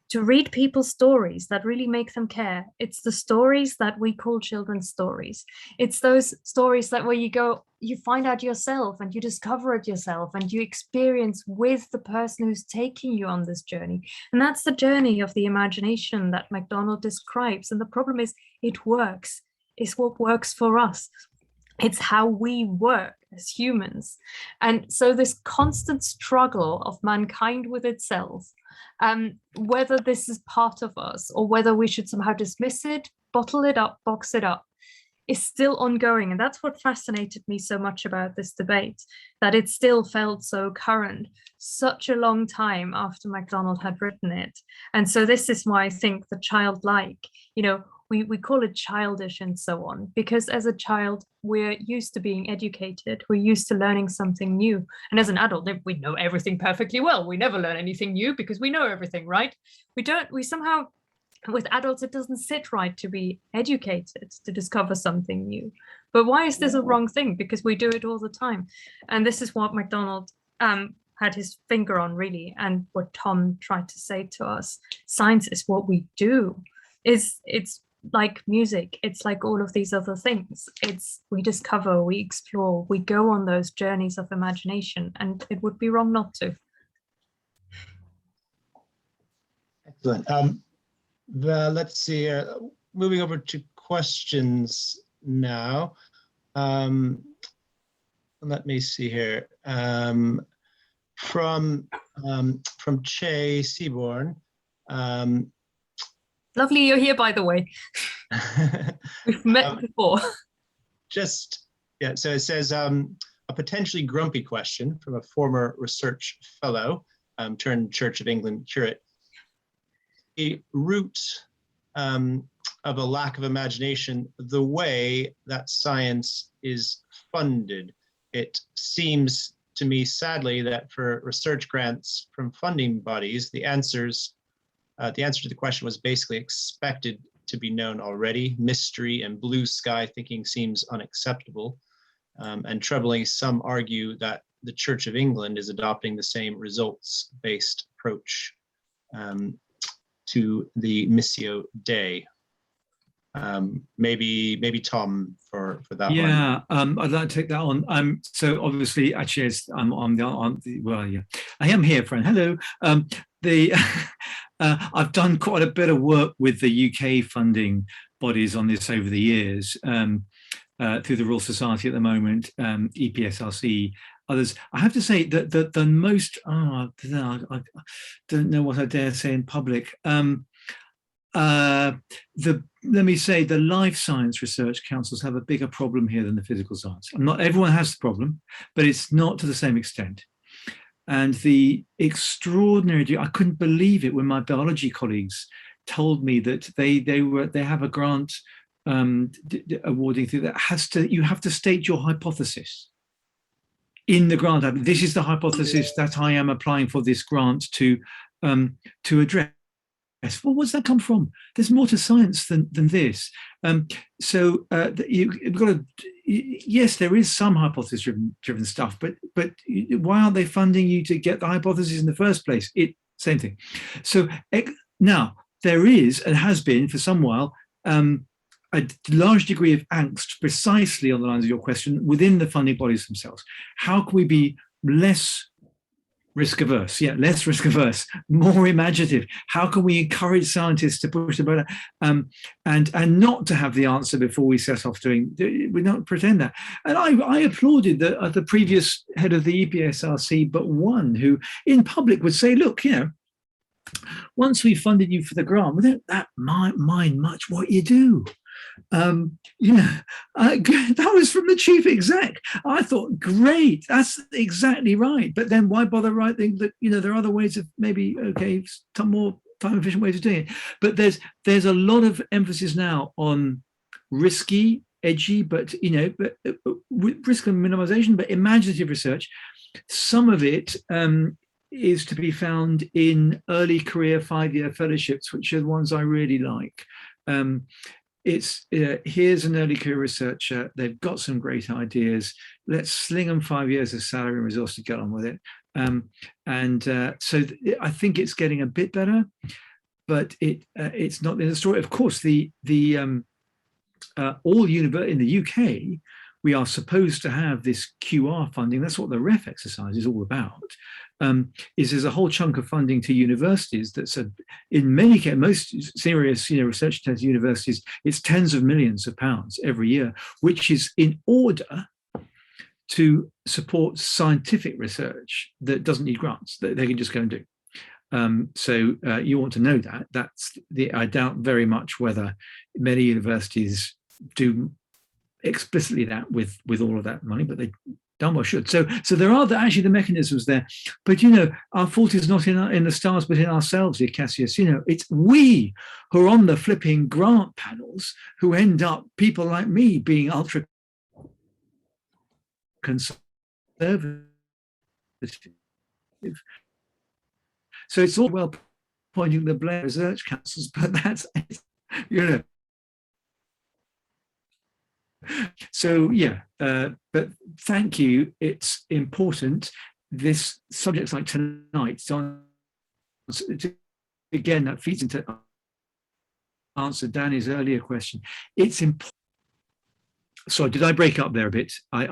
Speaker 5: to read people's stories that really make them care. It's the stories that we call children's stories. It's those stories that where you go, you find out yourself and you discover it yourself and you experience with the person who's taking you on this journey. And that's the journey of the imagination that McDonald describes. And the problem is it works. It's what works for us. It's how we work as humans. And so this constant struggle of mankind with itself, whether this is part of us or whether we should somehow dismiss it, bottle it up, box it up, is still ongoing. And that's what fascinated me so much about this debate, that it still felt so current such a long time after MacDonald had written it. And so this is why I think the childlike, we call it childish and so on, because as a child, we're used to being educated. We're used to learning something new. And as an adult, we know everything perfectly well. We never learn anything new because we know everything, right? We somehow, with adults, it doesn't sit right to be educated, to discover something new. But why is this a wrong thing? Because we do it all the time. And this is what MacDonald had his finger on, really, and what Tom tried to say to us. Science is what we do. It's like music, it's like all of these other things. We discover, we explore, we go on those journeys of imagination, and it would be wrong not to.
Speaker 3: Excellent. Let's see, moving over to questions now. Let me see here. From Che Seaborn.
Speaker 5: Lovely you're here, by the way. We've met before.
Speaker 3: So it says, a potentially grumpy question from a former research fellow turned Church of England curate. The root of a lack of imagination, the way that science is funded. It seems to me, sadly, that for research grants from funding bodies, the answer to the question was basically expected to be known already. Mystery and blue sky thinking seems unacceptable. And troubling, some argue that the Church of England is adopting the same results-based approach to the Missio Dei. Maybe Tom for that one.
Speaker 4: Yeah, I'd like to take that on. So obviously, actually, I am here, friend. Hello. I've done quite a bit of work with the UK funding bodies on this over the years, through the Royal Society at the moment, EPSRC, others. I have to say that the most, I don't know what I dare say in public. Let me say the life science research councils have a bigger problem here than the physical science. Not everyone has the problem, but it's not to the same extent. And the extraordinary, I couldn't believe it when my biology colleagues told me that they have a grant awarding through that you have to state your hypothesis in the grant. This is the hypothesis that I am applying for this grant to address. Well, where's that come from? There's more to science than this. You've got to. Yes, there is some hypothesis-driven stuff, but why aren't they funding you to get the hypothesis in the first place? Same thing. So now there is and has been for some while a large degree of angst, precisely on the lines of your question, within the funding bodies themselves. How can we be less Risk averse, yeah, less risk averse, more imaginative. How can we encourage scientists to push the boat, and not to have the answer before we set off doing? We don't pretend that. And I applauded the previous head of the EPSRC, but one who in public would say, look, once we funded you for the grant, we don't mind much what you do. That was from the chief exec. I thought, great, that's exactly right. But then why bother writing that? There are other ways of maybe some more time efficient ways of doing it. But there's a lot of emphasis now on risky, edgy, but risk and minimization, but imaginative research. Some of it is to be found in early career 5-year fellowships, which are the ones I really like. Here's an early career researcher. They've got some great ideas. Let's sling them 5 years of salary and resource to get on with it. So I think it's getting a bit better, but it's not in the story. Of course, all in the UK, we are supposed to have this QR funding. That's what the REF exercise is all about. There's a whole chunk of funding to universities that's in many cases, most serious research intensive universities, it's tens of millions of pounds every year, which is in order to support scientific research that doesn't need grants, that they can just go and do. So you want to know that. I doubt very much whether many universities do explicitly that with all of that money, but they damn well should. So there are actually the mechanisms there. But our fault is not in the stars, but in ourselves, Cassius. It's we who are on the flipping grant panels who end up, people like me, being ultra conservative. So it's all well pointing the blame research councils, but that's So but thank you. It's important. This subjects like tonight, again, that feeds into answer Danny's earlier question. It's important. Sorry, did I break up there a bit? I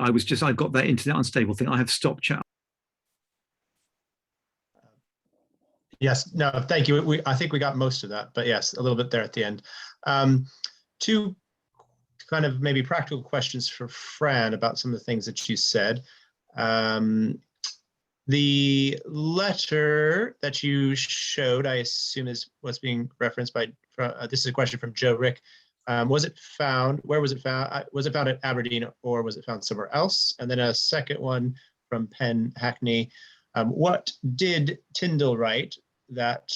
Speaker 4: got that internet unstable thing. I have stopped chat.
Speaker 3: Yes, no, thank you. I think we got most of that, but yes, a little bit there at the end. Two kind of maybe practical questions for Fran about some of the things that you said. The letter that you showed, I assume is what's being referenced by, this is a question from Joe Rick. Was it found, where was it found? Was it found at Aberdeen or was it found somewhere else? And then a second one from Penn Hackney. What did Tindall write that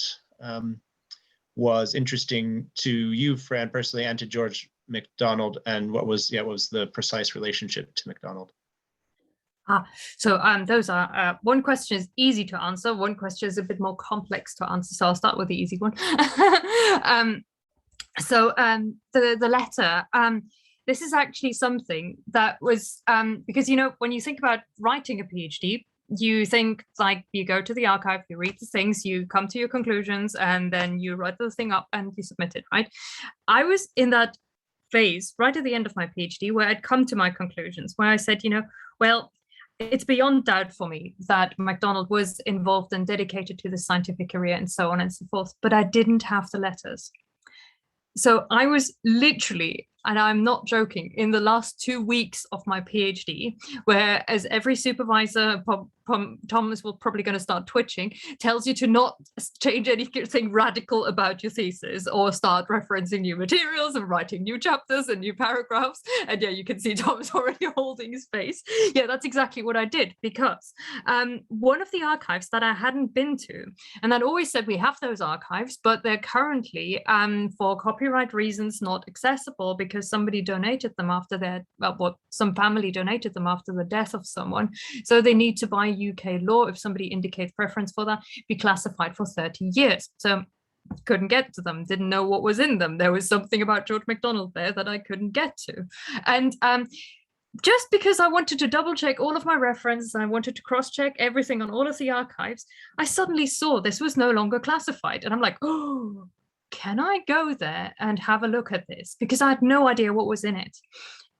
Speaker 3: was interesting to you, Fran, personally, and to George McDonald, and what was the precise relationship to McDonald?
Speaker 5: So those are one question is easy to answer, one question is a bit more complex to answer, so I'll start with the easy one. The letter, this is actually something that was because when you think about writing a PhD, you think like you go to the archive, you read the things, you come to your conclusions, and then you write the thing up and you submit it, right? I was in that phase right at the end of my PhD where I'd come to my conclusions, where I said, well, it's beyond doubt for me that McDonald was involved and dedicated to the scientific career and so on and so forth, but I didn't have the letters. So I was literally, and I'm not joking, in the last 2 weeks of my PhD, where as every supervisor, Thomas will probably going to start twitching, tells you to not change anything radical about your thesis or start referencing new materials and writing new chapters and new paragraphs. And yeah, you can see Tom's already holding his face. Yeah, that's exactly what I did, because one of the archives that I hadn't been to, and I'd always said we have those archives, but they're currently for copyright reasons not accessible because somebody donated them after some family donated them after the death of someone. So they need to buy UK law, if somebody indicates preference for that, be classified for 30 years. So couldn't get to them, didn't know what was in them. There was something about George McDonald there that I couldn't get to. And just because I wanted to double check all of my references and I wanted to cross check everything on all of the archives, I suddenly saw this was no longer classified. And I'm like, oh, can I go there and have a look at this? Because I had no idea what was in it.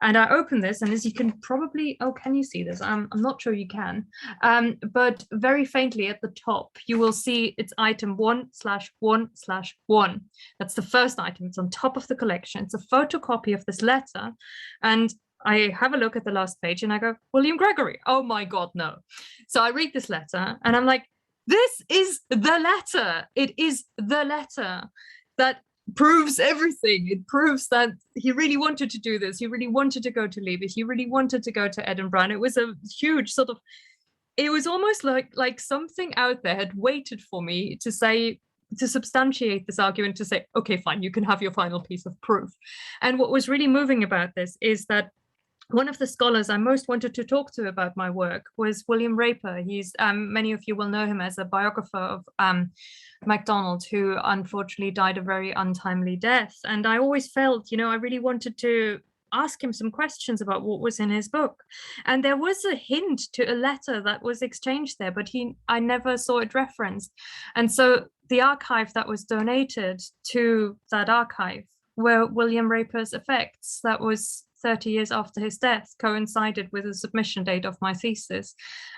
Speaker 5: And I open this, and as you can probably, oh, can you see this? I'm not sure you can, but very faintly at the top, you will see it's item 1/1/1. That's the first item. It's on top of the collection. It's a photocopy of this letter. And I have a look at the last page and I go, William Gregory. Oh my God, no. So I read this letter and I'm like, this is the letter. It is the letter that proves everything. It proves that he really wanted to do this. He really wanted to go to Leeds. He really wanted to go to Edinburgh. And it was a huge sort of, it was almost like something out there had waited for me to say, to substantiate this argument, to say, okay, fine, you can have your final piece of proof. And what was really moving about this is that one of the scholars I most wanted to talk to about my work was William Raper. He's, many of you will know him as a biographer of MacDonald, who unfortunately died a very untimely death. And I always felt, I really wanted to ask him some questions about what was in his book. And there was a hint to a letter that was exchanged there, but I never saw it referenced. And so the archive that was donated to that archive were William Raper's effects. That was 30 years after his death, coincided with the submission date of my thesis.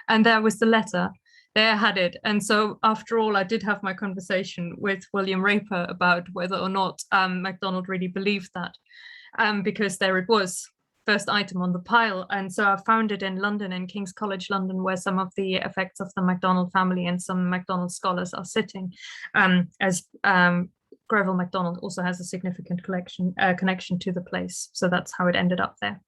Speaker 5: And there was the letter. There I had it. And so after all, I did have my conversation with William Raper about whether or not MacDonald really believed that, because there it was, first item on the pile. And so I found it in London, in King's College London, where some of the effects of the MacDonald family and some MacDonald scholars are sitting, as Greville MacDonald also has a significant connection to the place. So that's how it ended up there.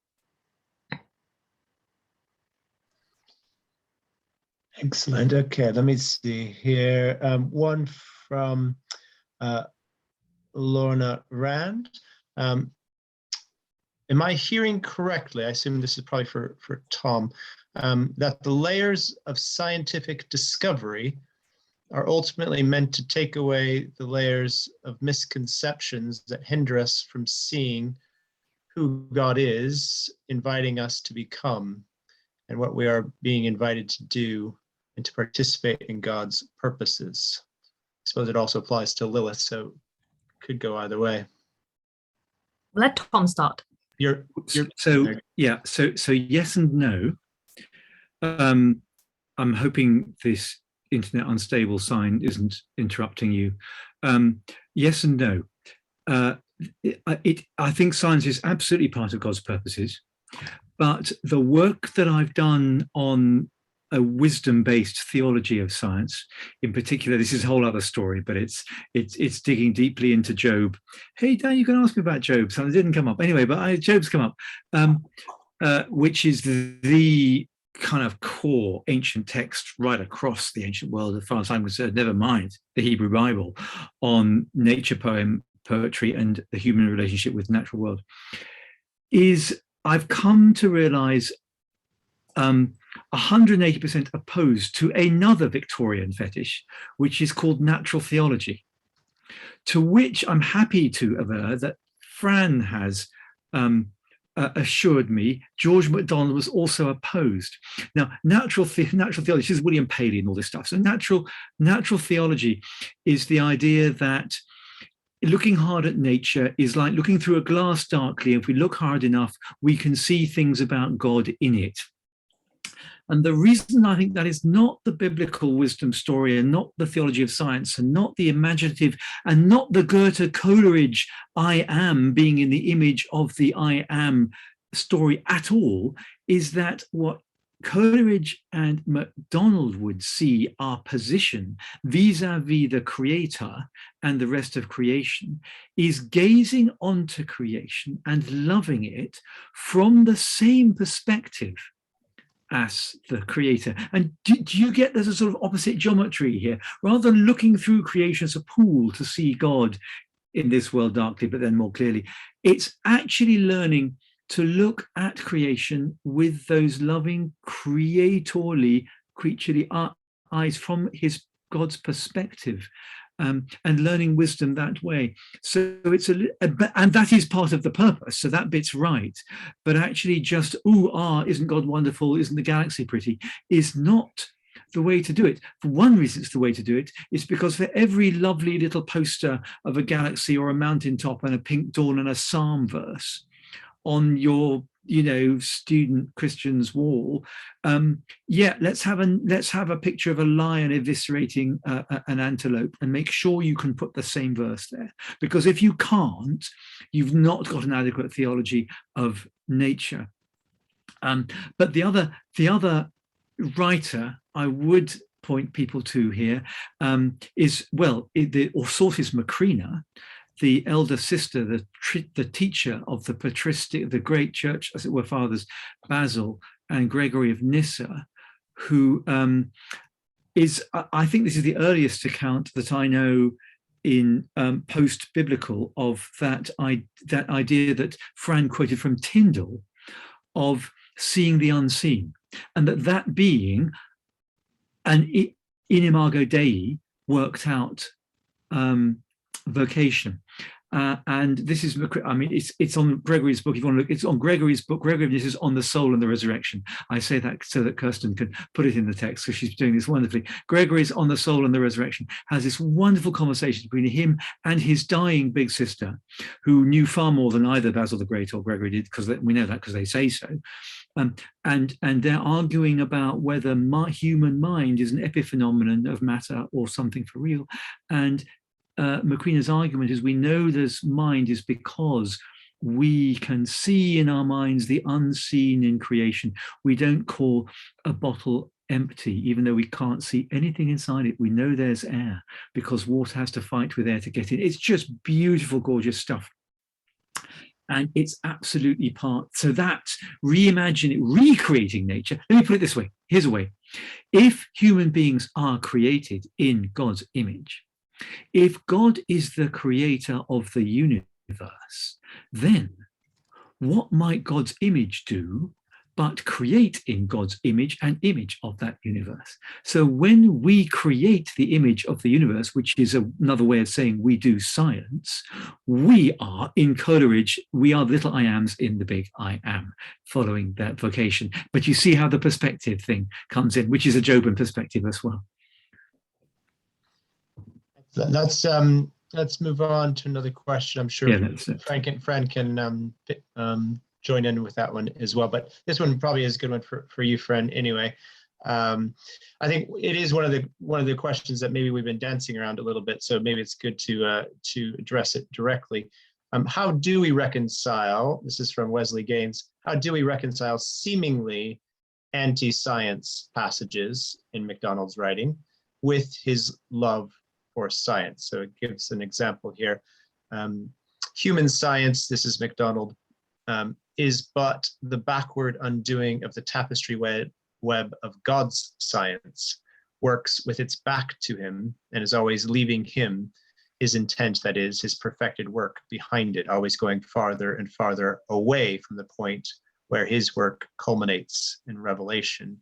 Speaker 3: Excellent. Okay, let me see here. One from Lorna Rand. Am I hearing correctly? I assume this is probably for Tom, that the layers of scientific discovery are ultimately meant to take away the layers of misconceptions that hinder us from seeing who God is, inviting us to become, and what we are being invited to do and to participate in God's purposes. I suppose it also applies to Lilith, so it could go either way.
Speaker 5: Let Tom start.
Speaker 4: So yes and no. I'm hoping this internet unstable sign isn't interrupting you. Yes and no. I think science is absolutely part of God's purposes, but the work that I've done on a wisdom-based theology of science, in particular, this is a whole other story, but it's digging deeply into Job. Hey, Dan, you can ask me about Job. Something didn't come up anyway, but Job's come up, which is the kind of core ancient text right across the ancient world, as far as I'm concerned, never mind the Hebrew Bible, on nature poetry and the human relationship with the natural world, is I've come to realize 180% opposed to another Victorian fetish, which is called natural theology, to which I'm happy to aver that Fran has assured me George McDonald was also opposed. Now, natural theology, this is William Paley and all this stuff. So natural theology is the idea that looking hard at nature is like looking through a glass darkly. If we look hard enough, we can see things about God in it. And the reason I think that is not the biblical wisdom story and not the theology of science and not the imaginative and not the Goethe Coleridge I am being in the image of the I am story at all is that what Coleridge and MacDonald would see our position vis-a-vis the creator and the rest of creation is gazing onto creation and loving it from the same perspective as the creator. And do you get there's a sort of opposite geometry here? Rather than looking through creation as a pool to see God in this world darkly, but then more clearly, it's actually learning to look at creation with those loving, creatorly, creaturely eyes from God's perspective. And learning wisdom that way. So it's and that is part of the purpose. So that bit's right. But actually just, isn't God wonderful? Isn't the galaxy pretty? Is not the way to do it. For one reason it's the way to do it is because for every lovely little poster of a galaxy or a mountaintop and a pink dawn and a psalm verse on your student Christian's wall. Let's have a picture of a lion eviscerating an antelope, and make sure you can put the same verse there, because if you can't, you've not got an adequate theology of nature. But the other writer I would point people to here is, the Ausortis Macrina, the elder sister, the teacher of the patristic, the great church, as it were, fathers Basil and Gregory of Nyssa, who is, I think this is the earliest account that I know in post-biblical of that idea that Fran quoted from Tindall of seeing the unseen, and that being an in imago Dei worked out vocation. And this is, it's on Gregory's book. If you want to look, it's on Gregory's book. Gregory, this is on the soul and the resurrection. I say that so that Kirsten can put it in the text, because she's doing this wonderfully. Gregory's on the soul and the resurrection has this wonderful conversation between him and his dying big sister, who knew far more than either Basil the Great or Gregory did, because we know that because they say so. And they're arguing about whether human mind is an epiphenomenon of matter or something for real. And Macrina's argument is, we know this mind is because we can see in our minds the unseen in creation. We don't call a bottle empty, even though we can't see anything inside it. We know there's air, because water has to fight with air to get in. It's just beautiful, gorgeous stuff. And it's absolutely so that recreating nature. Let me put it this way. Here's a way. If human beings are created in God's image, if God is the creator of the universe, then what might God's image do but create in God's image an image of that universe? So when we create the image of the universe, which is another way of saying we do science, we are in Coleridge, we are the little I ams in the big I am, following that vocation. But you see how the perspective thing comes in, which is a Joban perspective as well.
Speaker 3: Let's move on to another question. I'm sure Fran can join in with that one as well. But this one probably is a good one for you, Fran. Anyway, I think it is one of the questions that maybe we've been dancing around a little bit. So maybe it's good to address it directly. How do we reconcile? This is from Wesley Gaines. How do we reconcile seemingly anti-science passages in McDonald's writing with his love for science? So it gives an example here. Human science, this is McDonald, is but the backward undoing of the tapestry web of God's science, works with its back to him, and is always leaving him his intent, that is, his perfected work behind it, always going farther and farther away from the point where his work culminates in revelation.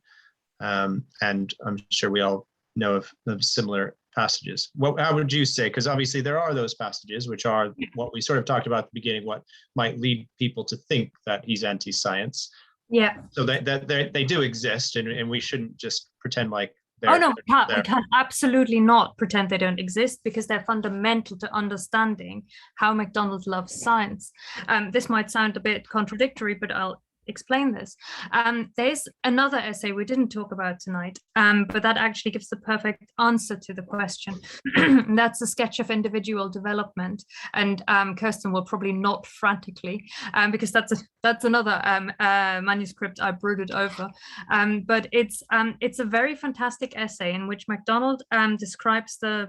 Speaker 3: And I'm sure we all know of similar passages. How would you say, because obviously there are those passages which are what we sort of talked about at the beginning, what might lead people to think that he's anti-science.
Speaker 5: Yeah.
Speaker 3: So they do exist, and we shouldn't just pretend like they're.
Speaker 5: Oh no, we can absolutely not pretend they don't exist, because they're fundamental to understanding how McDonald loves science. This might sound a bit contradictory, but I'll explain this. There's another essay we didn't talk about tonight, but that actually gives the perfect answer to the question. That's a sketch of individual development, and Kirsten will probably nod frantically because that's another manuscript I brooded over. But it's a very fantastic essay in which McDonald describes the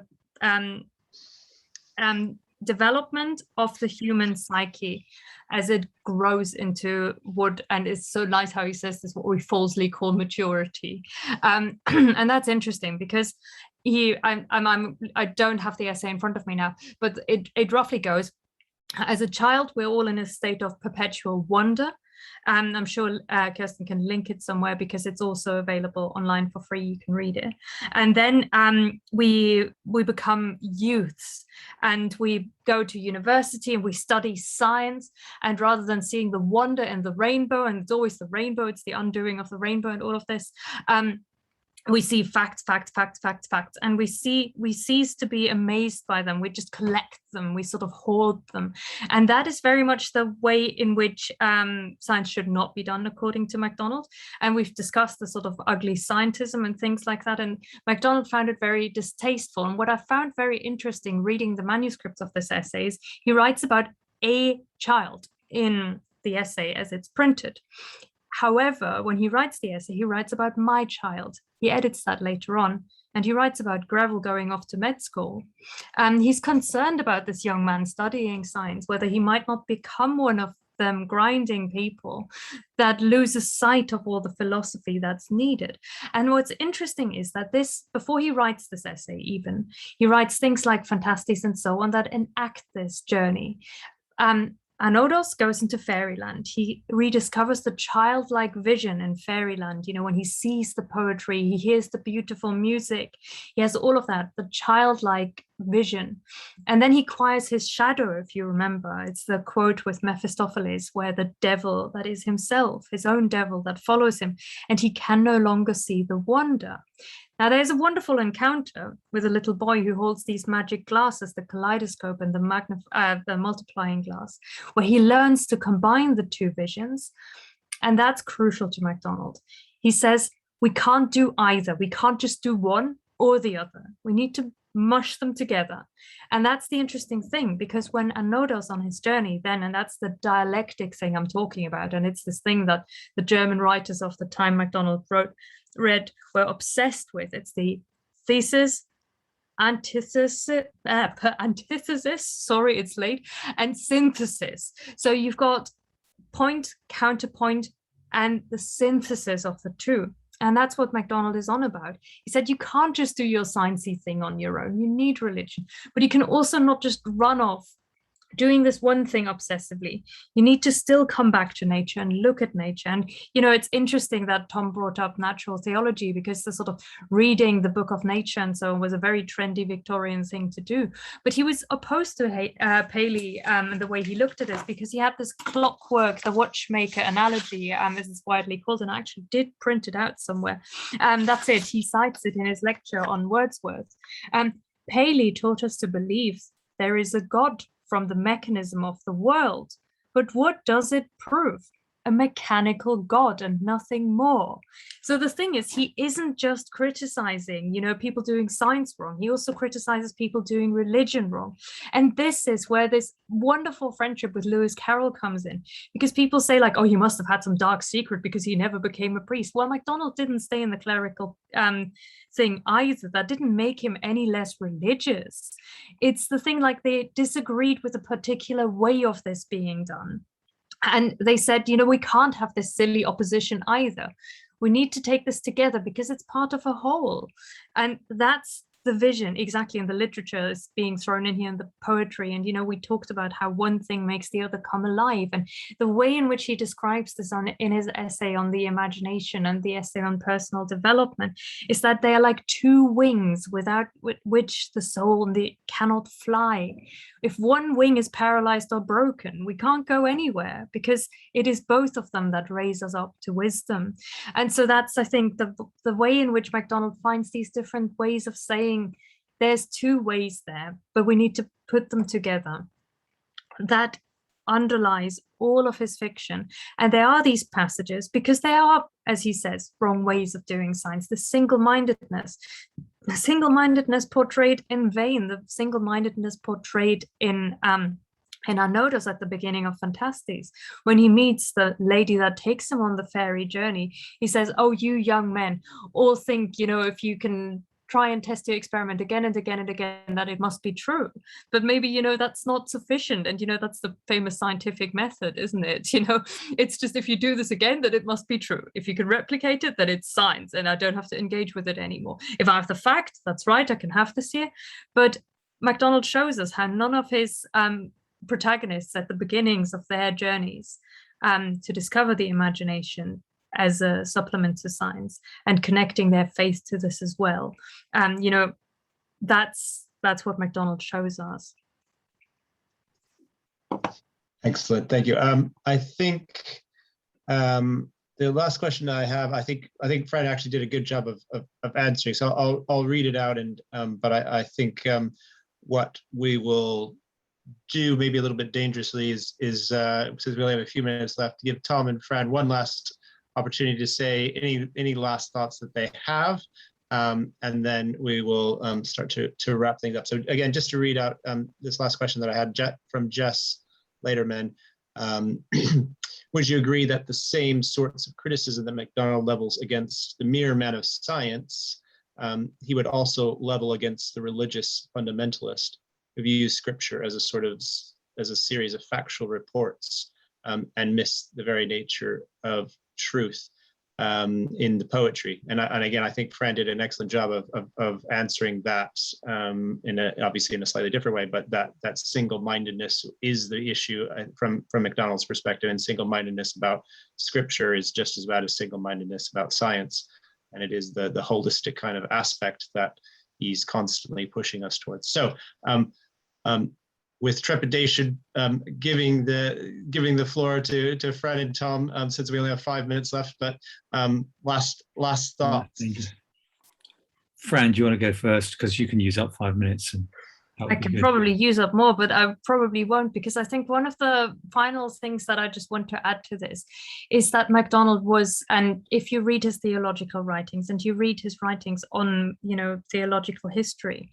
Speaker 5: development of the human psyche as it grows into what, and it's so nice how he says this, what we falsely call maturity. And that's interesting because I don't have the essay in front of me now, but it roughly goes, as a child, we're all in a state of perpetual wonder. I'm sure Kirsten can link it somewhere because it's also available online for free. You can read it. And then we become youths and we go to university and we study science. And rather than seeing the wonder and the rainbow, and it's always the rainbow, it's the undoing of the rainbow and all of this, we see facts, and we cease to be amazed by them. We just collect them, we sort of hoard them. And that is very much the way in which science should not be done, according to MacDonald. And we've discussed the sort of ugly scientism and things like that. And MacDonald found it very distasteful. And what I found very interesting reading the manuscripts of this essay is he writes about a child in the essay as it's printed. However, when he writes the essay, he writes about my child. He edits that later on, and he writes about Greville going off to med school. And he's concerned about this young man studying science, whether he might not become one of them grinding people that loses sight of all the philosophy that's needed. And what's interesting is that this, before he writes this essay even, he writes things like Fantasties and so on that enact this journey. Anodos goes into fairyland. He rediscovers the childlike vision in fairyland. You know, when he sees the poetry, he hears the beautiful music, he has all of that, the childlike vision. And then he acquires his shadow, if you remember. It's the quote with Mephistopheles, where the devil, that is himself, his own devil that follows him, and he can no longer see the wonder. Now, there's a wonderful encounter with a little boy who holds these magic glasses, the kaleidoscope and the multiplying glass, where he learns to combine the two visions. And that's crucial to MacDonald. He says, we can't do either. We can't just do one or the other. We need to mush them together. And that's the interesting thing, because when Anodos on his journey then, and that's the dialectic thing I'm talking about, and it's this thing that the German writers of the time MacDonald read were obsessed with. It's the thesis, antithesis, sorry, it's late, and synthesis. So you've got point, counterpoint, and the synthesis of the two. And that's what MacDonald is on about. He said, you can't just do your sciencey thing on your own. You need religion, but you can also not just run off doing this one thing obsessively. You need to still come back to nature and look at nature. And, you know, it's interesting that Tom brought up natural theology, because the sort of reading the book of nature and so on was a very trendy Victorian thing to do. But he was opposed to Paley and the way he looked at it, because he had this clockwork, the watchmaker analogy, as it's widely called, and I actually did print it out somewhere. That's it. He cites it in his lecture on Wordsworth. Paley taught us to believe there is a God from the mechanism of the world. But what does it prove? A mechanical God and nothing more. So the thing is, he isn't just criticizing, you know, people doing science wrong. He also criticizes people doing religion wrong. And this is where this wonderful friendship with Lewis Carroll comes in, because people say like, oh, he must have had some dark secret because he never became a priest. Well, MacDonald didn't stay in the clerical thing either. That didn't make him any less religious. It's the thing, like, they disagreed with a particular way of this being done. And they said, you know, we can't have this silly opposition either. We need to take this together because it's part of a whole. And that's the vision exactly, and the literature is being thrown in here, and the poetry. And, you know, we talked about how one thing makes the other come alive. And the way in which he describes this in his essay on the imagination and the essay on personal development is that they are like two wings without which the soul cannot fly. If one wing is paralyzed or broken, we can't go anywhere, because it is both of them that raise us up to wisdom. And so that's, I think, the way in which MacDonald finds these different ways of saying there's two ways there, but we need to put them together. That underlies all of his fiction. And there are these passages, because they are, as he says, wrong ways of doing science. The single-mindedness portrayed in vain, the single-mindedness portrayed in Anodos at the beginning of Fantasties. When he meets the lady that takes him on the fairy journey, he says, oh, you young men all think, you know, if you can try and test your experiment again and again and again, that it must be true. But maybe, you know, that's not sufficient. And, you know, that's the famous scientific method, isn't it? You know, it's just, if you do this again, that it must be true. If you can replicate it, then it's science and I don't have to engage with it anymore. If I have the fact, that's right, I can have this here. But MacDonald shows us how none of his protagonists at the beginnings of their journeys to discover the imagination as a supplement to science, and connecting their faith to this as well. You know, that's what MacDonald shows us.
Speaker 3: Excellent, thank you. I think the last question I have, I think Fred actually did a good job of answering. So I'll read it out, and but I think what we will do, maybe a little bit dangerously, is since we only have a few minutes left, to give Tom and Fran one last opportunity to say any last thoughts that they have, and then we will start to wrap things up. So again, just to read out this last question that I had from Jess Laterman. Would you agree that the same sorts of criticism that McDonald levels against the mere man of science, he would also level against the religious fundamentalist who views scripture as a series of factual reports, and miss the very nature of truth in the poetry? And again, I think Fran did an excellent job of answering that obviously in a slightly different way, but that single-mindedness is the issue from McDonald's perspective, and single-mindedness about scripture is just as bad as single-mindedness about science. And it is the holistic kind of aspect that he's constantly pushing us towards. So with trepidation, giving the floor to Fred and Tom, since we only have 5 minutes left, but last thoughts.
Speaker 4: Fran, do you want to go first? Because you can use up 5 minutes. And
Speaker 5: I can probably use up more, but I probably won't, because I think one of the final things that I just want to add to this is that MacDonald was, and if you read his theological writings and you read his writings on, theological history,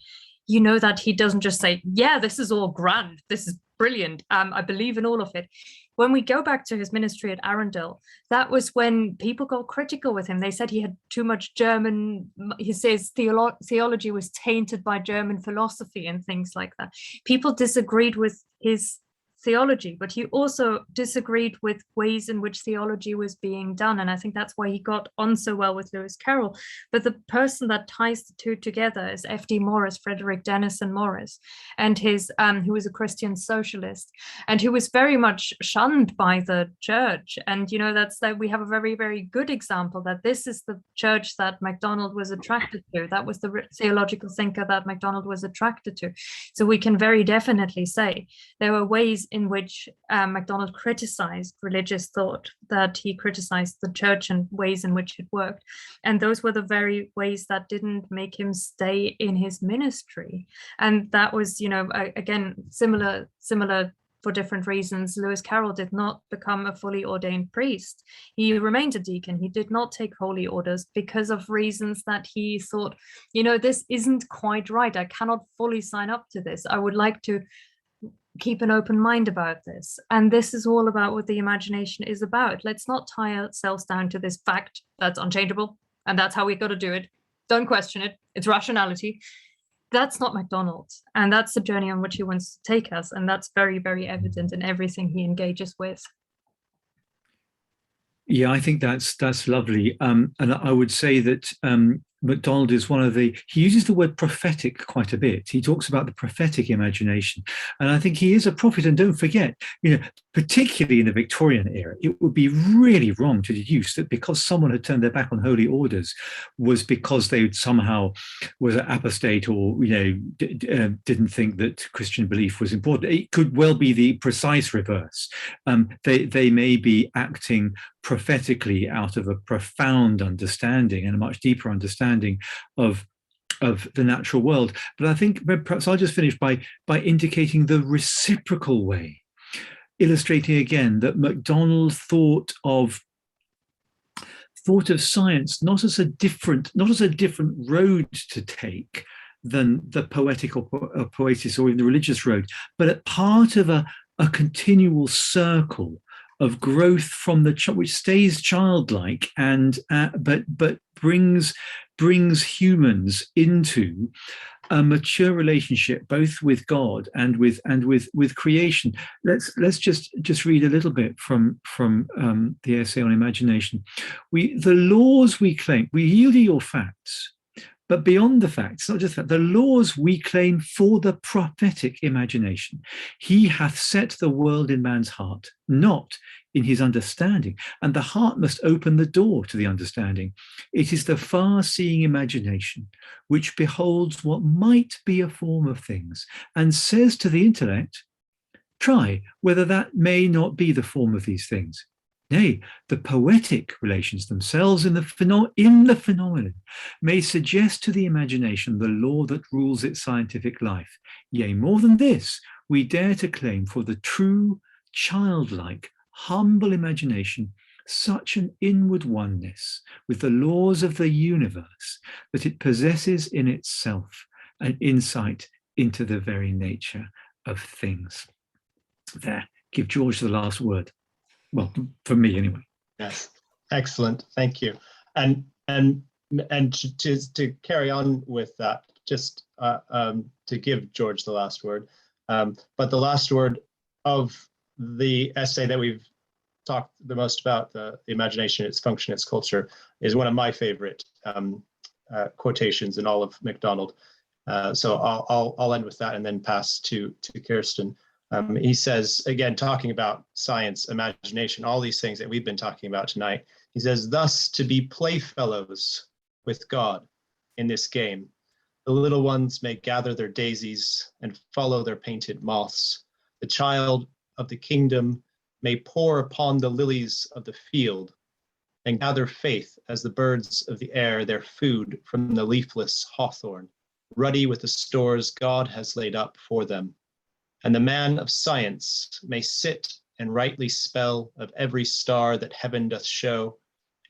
Speaker 5: you know that he doesn't just say, yeah, this is all grand, this is brilliant, I believe in all of it. When we go back to his ministry at Arundel, that was when people got critical with him. They said he had too much German. He says theology was tainted by German philosophy and things like that. People disagreed with his theology, but he also disagreed with ways in which theology was being done. And I think that's why he got on so well with Lewis Carroll. But the person that ties the two together is F.D. Morris, Frederick Denison Morris, and who was a Christian socialist and who was very much shunned by the church. And, that's that we have a very, very good example that this is the church that MacDonald was attracted to. That was the theological thinker that MacDonald was attracted to. So we can very definitely say there were ways in which MacDonald criticized religious thought, that he criticized the church and ways in which it worked. And those were the very ways that didn't make him stay in his ministry. And that was, again, similar for different reasons. Lewis Carroll did not become a fully ordained priest. He remained a deacon. He did not take holy orders because of reasons that he thought, this isn't quite right. I cannot fully sign up to this. I would like to keep an open mind about this. And this is all about what the imagination is about. Let's not tie ourselves down to this fact that's unchangeable and that's how we got to do it. Don't question it. It's rationality. That's not MacDonald. And that's the journey on which he wants to take us. And that's very, very evident in everything he engages with.
Speaker 4: Yeah, I think that's lovely. And I would say that MacDonald is he uses the word prophetic quite a bit. He talks about the prophetic imagination. And I think he is a prophet. And don't forget, particularly in the Victorian era, it would be really wrong to deduce that because someone had turned their back on holy orders was because they somehow was an apostate or, didn't think that Christian belief was important. It could well be the precise reverse. They may be acting prophetically out of a profound understanding and a much deeper understanding of the natural world. But I think perhaps I'll just finish by indicating the reciprocal way, illustrating again that MacDonald thought of science not as a different road to take than the poetic or poesis or even the religious road, but at part of a continual circle of growth from which stays childlike and but brings humans into a mature relationship both with God and with creation. Let's just read a little bit from the essay on imagination. The laws we claim, we yield you your facts, but beyond the facts, not just that, the laws we claim for the prophetic imagination. He hath set the world in man's heart, not in his understanding. And the heart must open the door to the understanding. It is the far-seeing imagination which beholds what might be a form of things and says to the intellect, try whether that may not be the form of these things. Nay, the poetic relations themselves in the phenomenon may suggest to the imagination the law that rules its scientific life. Yea, more than this, we dare to claim for the true, childlike, humble imagination such an inward oneness with the laws of the universe that it possesses in itself an insight into the very nature of things. There, give George the last word. Well, for me anyway.
Speaker 3: Yes, excellent. Thank you. And to carry on with that, just to give George the last word, but the last word of the essay that we've talked the most about, the imagination, its function, its culture, is one of my favorite quotations in all of McDonald. So I'll end with that and then pass to Kirsten. He says, again, talking about science, imagination, all these things that we've been talking about tonight, he says, thus to be playfellows with God in this game, the little ones may gather their daisies and follow their painted moths. The child of the kingdom may pour upon the lilies of the field and gather faith as the birds of the air their food from the leafless hawthorn, ruddy with the stores God has laid up for them. And the man of science may sit and rightly spell of every star that heaven doth show,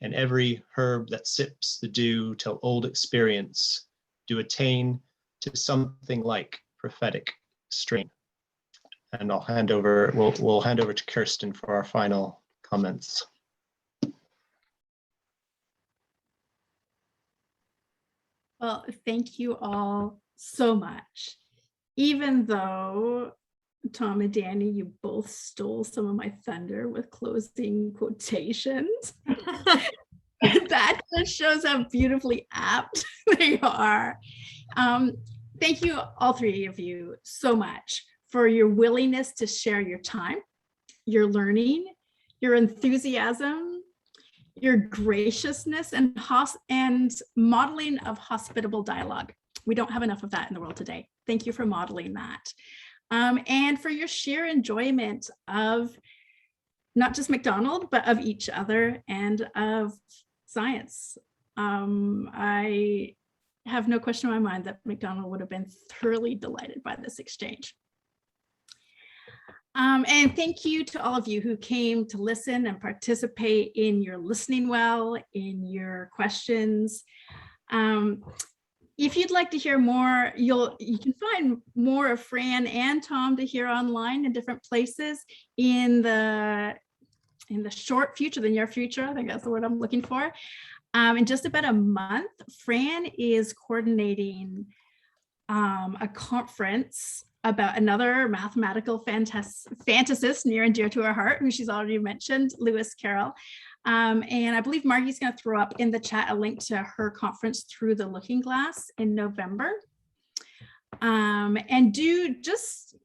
Speaker 3: and every herb that sips the dew till old experience do attain to something like prophetic strain. And I'll hand over, we'll hand over to Kirsten for our final comments.
Speaker 2: Well, thank you all so much. Even though Tom and Danny, you both stole some of my thunder with closing quotations. That just shows how beautifully apt they are. Thank you, all three of you, so much for your willingness to share your time, your learning, your enthusiasm, your graciousness, and modeling of hospitable dialogue. We don't have enough of that in the world today. Thank you for modeling that. And for your sheer enjoyment of not just McDonald, but of each other and of science. I have no question in my mind that McDonald would have been thoroughly delighted by this exchange. And thank you to all of you who came to listen and participate in your listening well, in your questions. If you'd like to hear more, you can find more of Fran and Tom to hear online in different places in the short future, the near future. I think that's the word I'm looking for. In just about a month, Fran is coordinating a conference about another mathematical fantasist near and dear to her heart, who she's already mentioned, Lewis Carroll. And I believe Margie's going to throw up in the chat a link to her conference Through the Looking Glass in November. And do just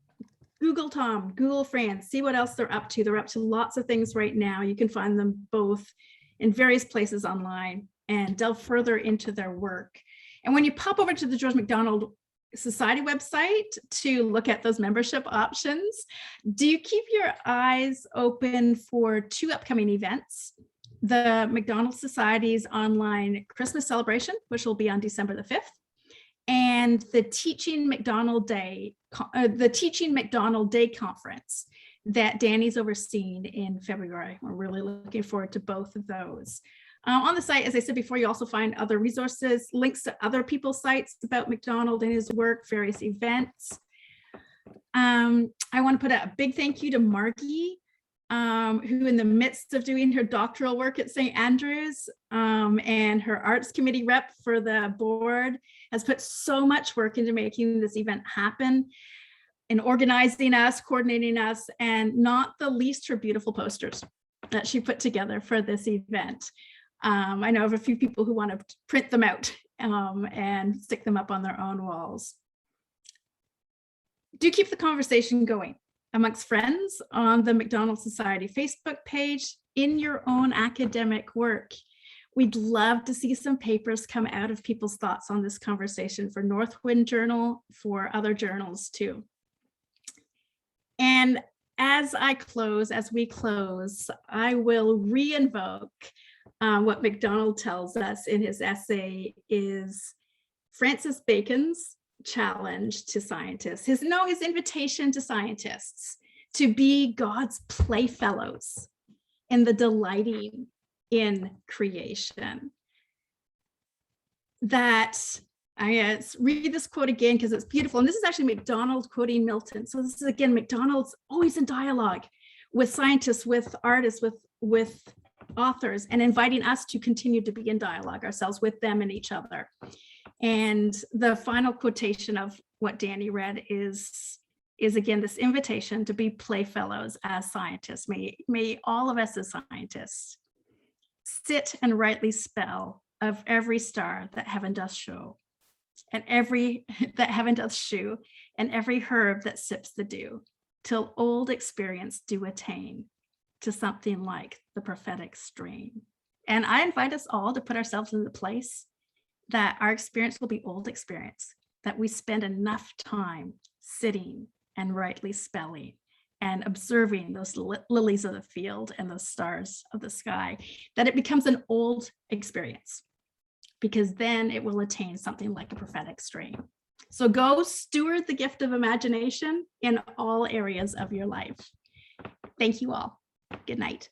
Speaker 2: Google Tom, Google Fran, see what else they're up to. They're up to lots of things right now. You can find them both in various places online and delve further into their work. And when you pop over to the George McDonald Society website to look at those membership options, do keep your eyes open for two upcoming events. The McDonald Society's online Christmas celebration, which will be on December the 5th, and the Teaching McDonald Day conference that Danny's overseeing in February. We're really looking forward to both of those. On the site, as I said before, you also find other resources, links to other people's sites about McDonald and his work, various events. I want to put a big thank you to Margie, who in the midst of doing her doctoral work at St. Andrews and her arts committee rep for the board, has put so much work into making this event happen and organizing us, coordinating us, and not the least her beautiful posters that she put together for this event. I know of a few people who want to print them out and stick them up on their own walls. Do keep the conversation going amongst friends on the McDonald Society Facebook page in your own academic work. We'd love to see some papers come out of people's thoughts on this conversation for Northwind Journal, for other journals too. And as we close, I will re-invoke what McDonald tells us in his essay is Francis Bacon's challenge to scientists, his invitation to scientists to be God's playfellows in the delighting in creation. That I read this quote again because it's beautiful. And this is actually McDonald quoting Milton. So this is again, McDonald's always in dialogue with scientists, with artists, with authors, and inviting us to continue to be in dialogue ourselves with them and each other. And the final quotation of what Danny read is again this invitation to be playfellows as scientists. May all of us as scientists sit and rightly spell of every star that heaven doth show, and every herb that sips the dew, till old experience do attain to something like the prophetic strain. And I invite us all to put ourselves in the place that our experience will be old experience, that we spend enough time sitting and rightly spelling and observing those lilies of the field and those stars of the sky, that it becomes an old experience, because then it will attain something like a prophetic strain. So go steward the gift of imagination in all areas of your life. Thank you all. Good night.